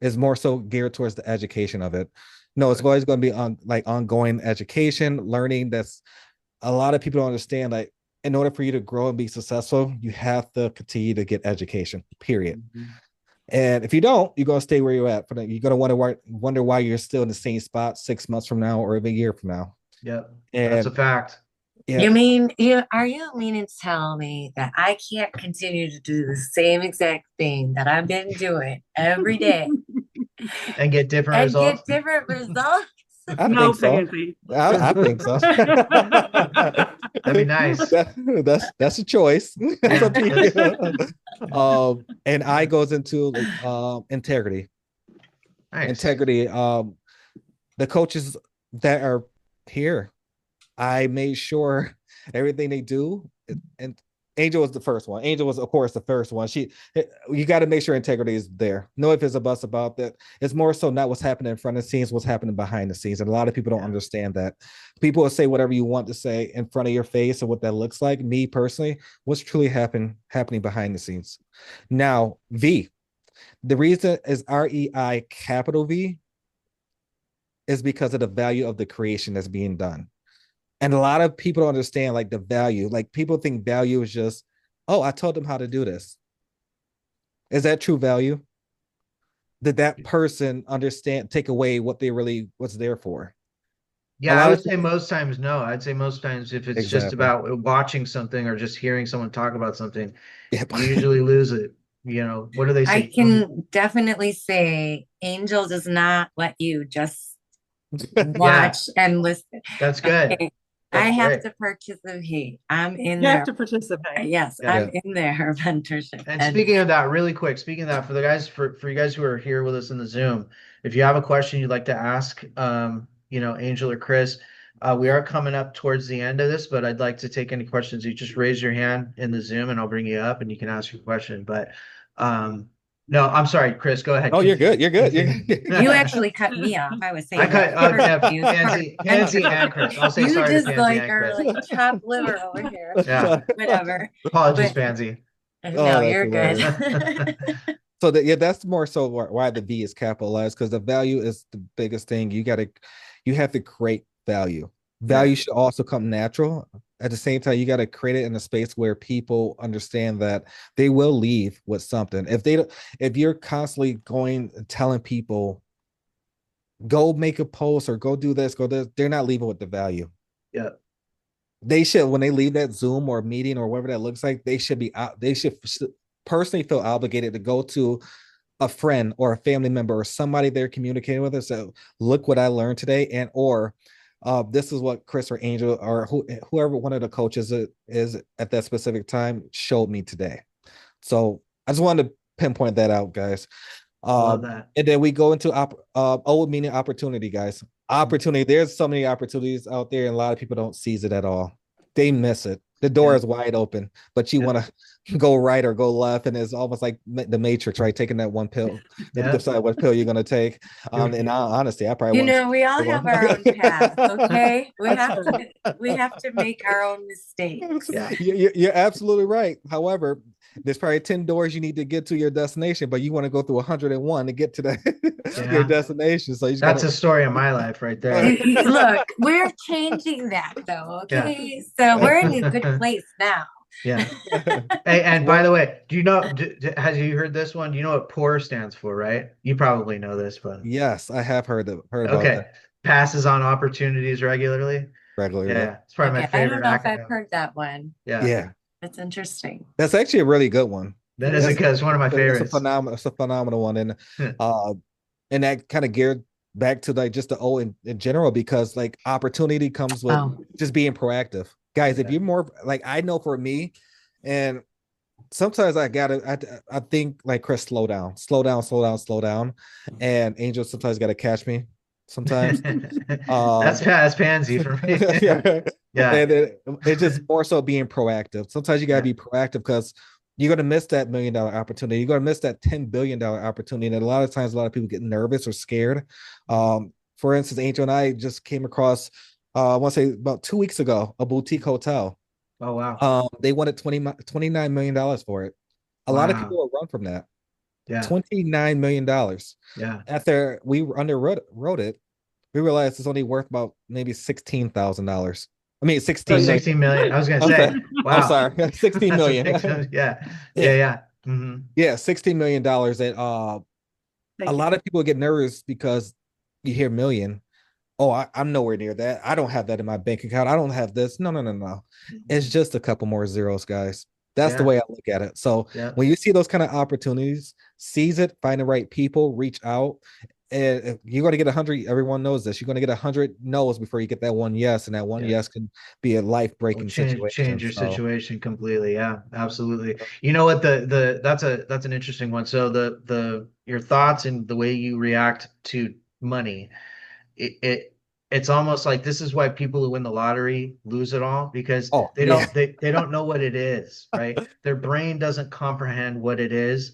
[SPEAKER 4] is more so geared towards the education of it. No, it's always going to be on like ongoing education, learning. That's a lot of people don't understand. Like, in order for you to grow and be successful, you have to continue to get education. Period.
[SPEAKER 1] Mhm.
[SPEAKER 4] And if you don't, you're gonna stay where you're at. You're gonna wonder why you're still in the same spot 6 months from now or even a year from now.
[SPEAKER 1] Yep. That's a
[SPEAKER 4] And
[SPEAKER 1] fact.
[SPEAKER 4] yeah,
[SPEAKER 2] Are you meaning to tell me that I can't continue to do the same exact thing that I've been doing every day
[SPEAKER 1] And get different
[SPEAKER 2] and
[SPEAKER 1] results.
[SPEAKER 2] get different results?
[SPEAKER 4] I
[SPEAKER 3] No,
[SPEAKER 4] think so.
[SPEAKER 3] Pansy.
[SPEAKER 4] I think so.
[SPEAKER 1] That'd be nice.
[SPEAKER 4] That's a choice. It's
[SPEAKER 1] Yeah,
[SPEAKER 4] up to you. And I goes into integrity.
[SPEAKER 1] Nice.
[SPEAKER 4] Integrity. The coaches that are here, I made sure everything they do, and Angel was the first one. Angel was, of course, the first one. You got to make sure integrity is there. No if it's a bus about that. It's more so not what's happening in front of the scenes, what's happening behind the scenes. And a lot of people don't understand that. People will say whatever you want to say in front of your face and what that looks like. Me personally, what's truly happening behind the scenes. Now, V. The reason is REI capital V is because of the value of the creation that's being done. And a lot of people don't understand like the value. Like people think value is just, oh, I told them how to do this. Is that true value? Did that person understand, take away what they really was there for?
[SPEAKER 1] Yeah, I would say most times no. I'd say most times if it's just
[SPEAKER 4] Exactly.
[SPEAKER 1] about watching something or just hearing someone talk about something,
[SPEAKER 4] Yep.
[SPEAKER 1] you usually lose it. You know, what do they
[SPEAKER 2] I
[SPEAKER 1] say?
[SPEAKER 2] can definitely say Angel does not let you just
[SPEAKER 1] Yeah,
[SPEAKER 2] watch and listen.
[SPEAKER 1] that's good.
[SPEAKER 2] Okay,
[SPEAKER 1] That's
[SPEAKER 2] I have
[SPEAKER 1] great.
[SPEAKER 2] to participate. I'm in
[SPEAKER 3] You have
[SPEAKER 2] there.
[SPEAKER 3] to participate.
[SPEAKER 2] Yes,
[SPEAKER 1] Yeah.
[SPEAKER 2] I'm in there mentorship.
[SPEAKER 1] And speaking of that, really quick, speaking of that, for the guys, for you guys who are here with us in the Zoom, if you have a question you'd like to ask, you know, Angel or Chris, we are coming up towards the end of this, but I'd like to take any questions. You just raise your hand in the Zoom and I'll bring you up and you can ask your question. But no, I'm sorry, Chris, go ahead.
[SPEAKER 4] Oh, you're good. You're good. You're
[SPEAKER 1] Continue.
[SPEAKER 4] good.
[SPEAKER 2] You actually cut me off. I was saying
[SPEAKER 1] I cut yeah,
[SPEAKER 2] perfect.
[SPEAKER 1] Pansy and Chris. I'll say
[SPEAKER 2] You
[SPEAKER 1] sorry
[SPEAKER 2] just
[SPEAKER 1] to Pansy
[SPEAKER 2] like
[SPEAKER 1] and
[SPEAKER 2] are
[SPEAKER 1] Chris.
[SPEAKER 2] like chopped liver over here.
[SPEAKER 1] Yeah.
[SPEAKER 2] Whatever.
[SPEAKER 1] Apologies,
[SPEAKER 2] But
[SPEAKER 1] Pansy.
[SPEAKER 2] no,
[SPEAKER 4] that's
[SPEAKER 2] you're
[SPEAKER 4] hilarious.
[SPEAKER 2] good.
[SPEAKER 4] So that's more so why the V is capitalized, because the value is the biggest thing. You have to create value. Value should also come natural. At the same time, you got to create it in a space where people understand that they will leave with something. If you're constantly going and telling people, go make a post or go do this, go this, they're not leaving with the value.
[SPEAKER 1] Yeah.
[SPEAKER 4] They should, when they leave that Zoom or meeting or whatever that looks like, they should personally feel obligated to go to a friend or a family member or somebody they're communicating with and say, look what I learned today, and or this is what Chris or Angel or whoever one of the coaches is at that specific time showed me today. So I just wanted to pinpoint that out, guys.
[SPEAKER 1] Love that.
[SPEAKER 4] And then we go into old meaning opportunity, guys. Opportunity. There's so many opportunities out there, and a lot of people don't seize it at all. They miss it. The door is wide open, but you want to go right or go left, and it's almost like the Matrix, right? Taking that one pill, decide what pill you're gonna take. And honestly, I probably
[SPEAKER 2] we all have our own path. Okay, we have to make our own mistakes.
[SPEAKER 1] Yeah.
[SPEAKER 4] You're absolutely right. However, there's probably 10 doors you need to get to your destination, but you want to go through 101 to get to your destination. So
[SPEAKER 1] that's a story of my life right there.
[SPEAKER 2] Look, we're changing that though. Okay, so we're in a good place now.
[SPEAKER 1] Yeah. Hey, and by the way, do you know? Has you heard this one? Do you know what POUR stands for? Right? You probably know this, but
[SPEAKER 4] yes, I have heard about that.
[SPEAKER 1] Passes on opportunities regularly.
[SPEAKER 4] Regularly,
[SPEAKER 1] Yeah, it's probably my
[SPEAKER 2] I don't
[SPEAKER 1] favorite
[SPEAKER 2] know if
[SPEAKER 1] acronym.
[SPEAKER 2] I've heard that one.
[SPEAKER 1] Yeah.
[SPEAKER 2] It's interesting.
[SPEAKER 4] That's actually a really good one.
[SPEAKER 1] That is
[SPEAKER 4] That's
[SPEAKER 1] it's one of my favorites.
[SPEAKER 4] it's a phenomenal one. And that kind of geared back to like just the O in general, because like opportunity comes with
[SPEAKER 2] Oh,
[SPEAKER 4] just being proactive. Guys, if
[SPEAKER 1] Yeah.
[SPEAKER 4] you're more like, I know for me, and sometimes I think like, Chris, slow down, slow down, slow down, slow down. And Angel sometimes gotta catch me sometimes.
[SPEAKER 1] That's pansy for me.
[SPEAKER 4] Yeah.
[SPEAKER 1] Yeah.
[SPEAKER 4] And it's just more so being proactive. Sometimes you gotta be proactive, because you're gonna miss that $1 million opportunity. You're gonna miss that $10 billion opportunity. And a lot of times, a lot of people get nervous or scared. For instance, Angel and I just came across, I want to say about 2 weeks ago, a boutique hotel.
[SPEAKER 1] Oh wow.
[SPEAKER 4] They wanted $29 million for it. A lot of people
[SPEAKER 1] Wow.
[SPEAKER 4] will run from that.
[SPEAKER 1] Yeah.
[SPEAKER 4] $29 million.
[SPEAKER 1] Yeah.
[SPEAKER 4] After we wrote it, we realized it's only worth about maybe $16,000. I mean,
[SPEAKER 1] Oh,
[SPEAKER 4] 16 million.
[SPEAKER 1] 16 million. I was gonna
[SPEAKER 4] I'm
[SPEAKER 1] say,
[SPEAKER 4] sorry. I'm
[SPEAKER 1] wow.
[SPEAKER 4] sorry. 16
[SPEAKER 1] That's a
[SPEAKER 4] million.
[SPEAKER 1] big sum. Yeah. Yeah. Yeah. Hmm.
[SPEAKER 4] Yeah, $16 million. And a
[SPEAKER 3] Thank you.
[SPEAKER 4] lot of people get nervous because you hear million. Oh, I'm nowhere near that. I don't have that in my bank account. I don't have this. No, no, no, no. It's just a couple more zeros, guys. That's the
[SPEAKER 1] Yeah.
[SPEAKER 4] way I look at it. So
[SPEAKER 1] Yeah.
[SPEAKER 4] when you see those kind of opportunities, seize it, find the right people, reach out. And if you're going to get 100, everyone knows this. You're going to get 100 no's before you get that one yes. And that one
[SPEAKER 1] Yeah.
[SPEAKER 4] yes can be a life-breaking
[SPEAKER 1] Change
[SPEAKER 4] situation.
[SPEAKER 1] your
[SPEAKER 4] So,
[SPEAKER 1] situation completely. Yeah, absolutely. You know what, that's an interesting one. So the your thoughts and the way you react to money, it's almost like this is why people who win the lottery lose it all, because
[SPEAKER 4] oh,
[SPEAKER 1] they
[SPEAKER 4] yeah,
[SPEAKER 1] don't they don't know what it is, right? Their brain doesn't comprehend what it is.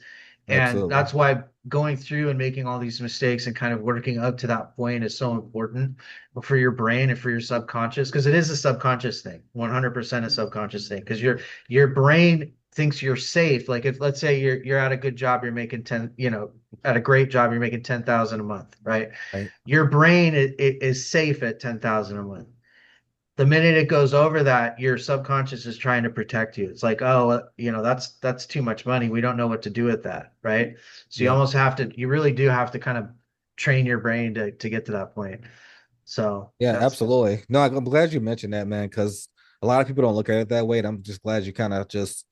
[SPEAKER 1] And
[SPEAKER 4] absolutely.
[SPEAKER 1] that's why going through and making all these mistakes and kind of working up to that point is so important for your brain and for your subconscious, because it is a subconscious thing, 100% a subconscious thing, because your brain thinks you're safe. Like if, let's say, you're at a good job, you're making 10, at a great job, you're making 10,000 a month, right?
[SPEAKER 4] Right.
[SPEAKER 1] Your brain is safe at 10,000 a month. The minute it goes over that, your subconscious is trying to protect you. It's like, oh, that's too much money. We don't know what to do with that, right? So
[SPEAKER 4] Yep.
[SPEAKER 1] you really do have to kind of train your brain to get to that point. So
[SPEAKER 4] Yeah,
[SPEAKER 1] that's
[SPEAKER 4] absolutely. No, I'm glad you mentioned that, man, because a lot of people don't look at it that way. And I'm just glad you kind of just,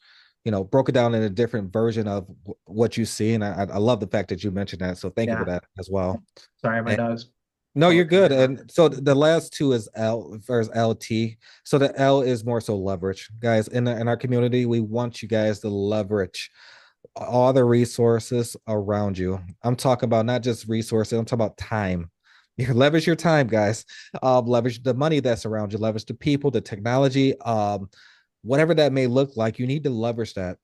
[SPEAKER 4] broke it down in a different version of what you see. And I love the fact that you mentioned that. So thank you for
[SPEAKER 1] yeah.
[SPEAKER 4] that as well.
[SPEAKER 1] Sorry, my
[SPEAKER 4] And
[SPEAKER 1] dog's
[SPEAKER 4] no, you're
[SPEAKER 1] barking
[SPEAKER 4] good.
[SPEAKER 1] right now.
[SPEAKER 4] And so the last two is L versus LT. So the L is more so leverage, guys. In our community, we want you guys to leverage all the resources around you. I'm talking about not just resources, I'm talking about time. You leverage your time, guys. Leverage the money that's around you, leverage the people, the technology, whatever that may look like. You need to leverage that.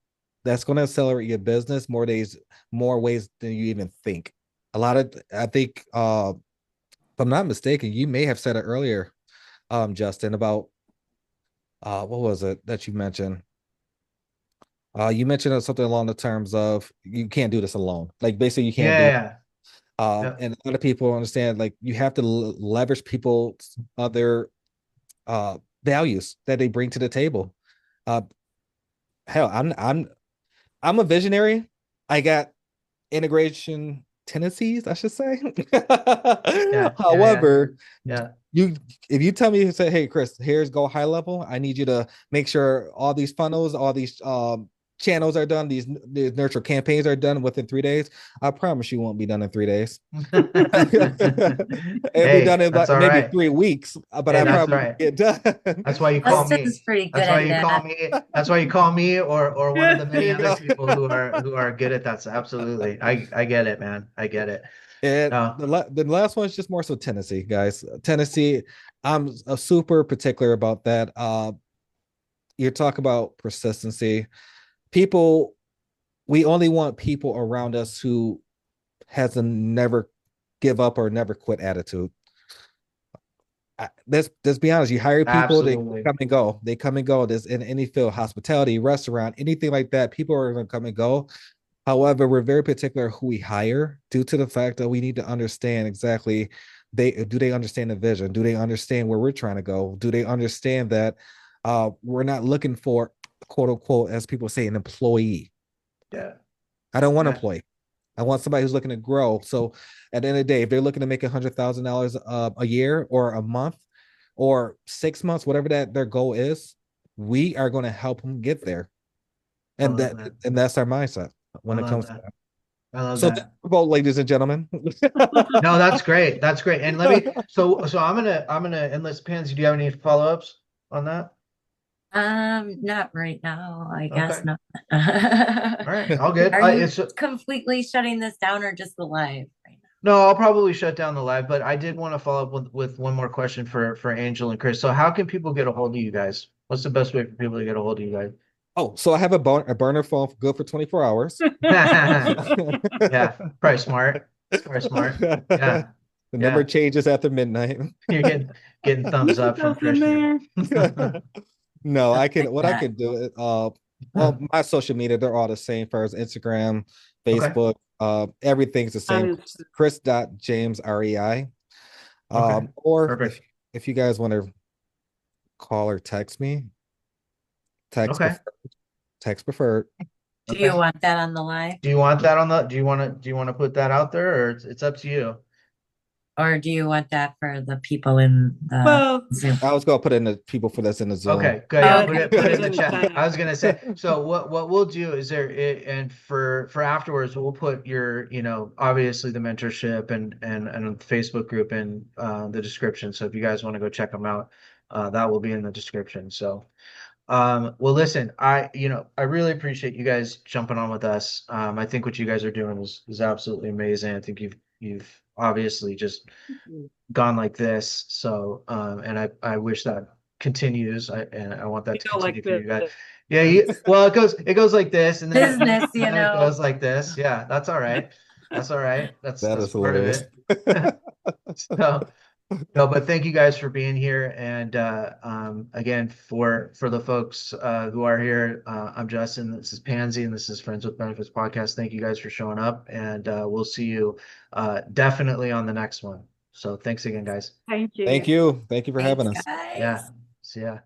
[SPEAKER 4] That's going to accelerate your business more ways than you even think. I think, if I'm not mistaken, you may have said it earlier, Justin, about what was it that you mentioned? You mentioned something along the terms of you can't do this alone. Like basically, you can't do.
[SPEAKER 1] Yeah, yeah,
[SPEAKER 4] And a lot of people understand like you have to leverage people's other values that they bring to the table. Uh, hell, I'm a visionary. I got integration tendencies, I should say.
[SPEAKER 1] yeah, yeah, yeah,
[SPEAKER 4] However,
[SPEAKER 1] yeah.
[SPEAKER 4] you if you tell me, say, hey Chris, here's go high level, I need you to make sure all these funnels, all these channels are done, these nurture campaigns are done within 3 days. I promise you won't be done in 3 days. It'll be done
[SPEAKER 1] Hey,
[SPEAKER 4] in
[SPEAKER 1] that's
[SPEAKER 4] like
[SPEAKER 1] all
[SPEAKER 4] maybe
[SPEAKER 1] right.
[SPEAKER 4] 3 weeks, but
[SPEAKER 1] Hey,
[SPEAKER 4] I
[SPEAKER 1] that's
[SPEAKER 4] probably
[SPEAKER 1] right.
[SPEAKER 4] get done.
[SPEAKER 1] That's why you call
[SPEAKER 2] Justin's
[SPEAKER 1] me.
[SPEAKER 2] pretty good
[SPEAKER 1] That's why
[SPEAKER 2] at
[SPEAKER 1] you call
[SPEAKER 2] that.
[SPEAKER 1] me. That's why you call me, or one of the
[SPEAKER 4] There
[SPEAKER 1] many
[SPEAKER 4] you
[SPEAKER 1] other
[SPEAKER 4] go.
[SPEAKER 1] people who are good at that. So absolutely. I get it, man. I get it.
[SPEAKER 4] And
[SPEAKER 1] No.
[SPEAKER 4] the last one is just more so Tennessee, guys. Tennessee, I'm a super particular about that. You talk about persistency. People, we only want people around us who has a never give up or never quit attitude. Let's be honest. You hire people, they
[SPEAKER 1] Absolutely.
[SPEAKER 4] come and go. They come and go. There's in any field, hospitality, restaurant, anything like that. People are going to come and go. However, we're very particular who we hire due to the fact that we need to understand exactly they understand the vision? Do they understand where we're trying to go? Do they understand that we're not looking for quote unquote, as people say, an employee?
[SPEAKER 1] Yeah.
[SPEAKER 4] I don't want an
[SPEAKER 1] Yeah.
[SPEAKER 4] employee. I want somebody who's looking to grow. So at the end of the day, if they're looking to make $100,000 a year or a month or 6 months, whatever that their goal is, we are going to help them get there.
[SPEAKER 1] I
[SPEAKER 4] And
[SPEAKER 1] love that.
[SPEAKER 4] that's our mindset
[SPEAKER 1] I
[SPEAKER 4] when it
[SPEAKER 1] love
[SPEAKER 4] comes to
[SPEAKER 1] that.
[SPEAKER 4] that.
[SPEAKER 1] I love
[SPEAKER 4] So
[SPEAKER 1] that.
[SPEAKER 4] vote, ladies and gentlemen.
[SPEAKER 1] No, that's great. That's great. And let me so I'm gonna enlist Pansy. Do you have any follow-ups on that?
[SPEAKER 2] Not right now. I
[SPEAKER 1] Okay.
[SPEAKER 2] guess not.
[SPEAKER 1] All right. All good.
[SPEAKER 2] Are you
[SPEAKER 1] It's
[SPEAKER 2] completely shutting this down or just the live right
[SPEAKER 1] no, I'll probably shut down the live, but I did want to follow up with one more question for Angel and Chris. So how can people get a hold of you guys? What's the best way for people to get a hold of you guys?
[SPEAKER 4] Oh, so I have a burner phone good for 24 hours.
[SPEAKER 1] Yeah, probably smart. Probably smart. Yeah.
[SPEAKER 4] The number
[SPEAKER 1] Yeah.
[SPEAKER 4] changes after midnight.
[SPEAKER 1] You're getting thumbs up from
[SPEAKER 3] Stuff in
[SPEAKER 1] Christian.
[SPEAKER 3] there.
[SPEAKER 4] No, I can
[SPEAKER 2] like
[SPEAKER 4] what I
[SPEAKER 2] that?
[SPEAKER 4] can do well, my social media, they're all the same for as Instagram,
[SPEAKER 1] Okay.
[SPEAKER 4] Facebook, everything's the same.
[SPEAKER 3] Mine is-
[SPEAKER 4] Chris.JamesREI.
[SPEAKER 1] Okay.
[SPEAKER 4] Or
[SPEAKER 1] Perfect.
[SPEAKER 4] if you guys want to call or text me, text
[SPEAKER 1] Okay.
[SPEAKER 4] preferred, text preferred.
[SPEAKER 2] Do
[SPEAKER 1] Okay.
[SPEAKER 2] you want that on the live?
[SPEAKER 1] Do you want that on the, do you want to put that out there or it's up to you?
[SPEAKER 2] Or do you want that for the people in the
[SPEAKER 3] Well,
[SPEAKER 2] Zoom?
[SPEAKER 4] I was gonna put in the people for that's in the Zoom.
[SPEAKER 1] Okay, good.
[SPEAKER 2] Oh,
[SPEAKER 1] Yeah,
[SPEAKER 2] okay.
[SPEAKER 1] put it in the
[SPEAKER 3] Put it in the
[SPEAKER 1] chat.
[SPEAKER 3] chat.
[SPEAKER 1] I was gonna say, so what we'll do is and for afterwards we'll put your, obviously the mentorship and the Facebook group in the description. So if you guys want to go check them out, that will be in the description. So well, listen, I really appreciate you guys jumping on with us. I think what you guys are doing is absolutely amazing. I think you've obviously just gone like this. So, and I wish that continues. And I want that
[SPEAKER 3] you
[SPEAKER 1] to
[SPEAKER 3] know,
[SPEAKER 1] continue
[SPEAKER 3] like
[SPEAKER 1] for you guys.
[SPEAKER 3] the
[SPEAKER 1] Yeah, well, it goes like this, and then
[SPEAKER 2] Business,
[SPEAKER 1] and then it goes like this. Yeah, that's all right. That's all right. That's
[SPEAKER 4] That
[SPEAKER 1] that's
[SPEAKER 4] is
[SPEAKER 1] part of
[SPEAKER 4] hilarious.
[SPEAKER 1] it. So, no, but thank you guys for being here. And again, for the folks who are here, I'm Justin. This is Pansy, and this is Friends with Benefits podcast. Thank you guys for showing up, and we'll see you definitely on the next one. So thanks again, guys.
[SPEAKER 3] thank you.
[SPEAKER 4] Thank you. Thank you for having
[SPEAKER 2] Thanks,
[SPEAKER 4] us.
[SPEAKER 2] guys.
[SPEAKER 1] Yeah. See ya.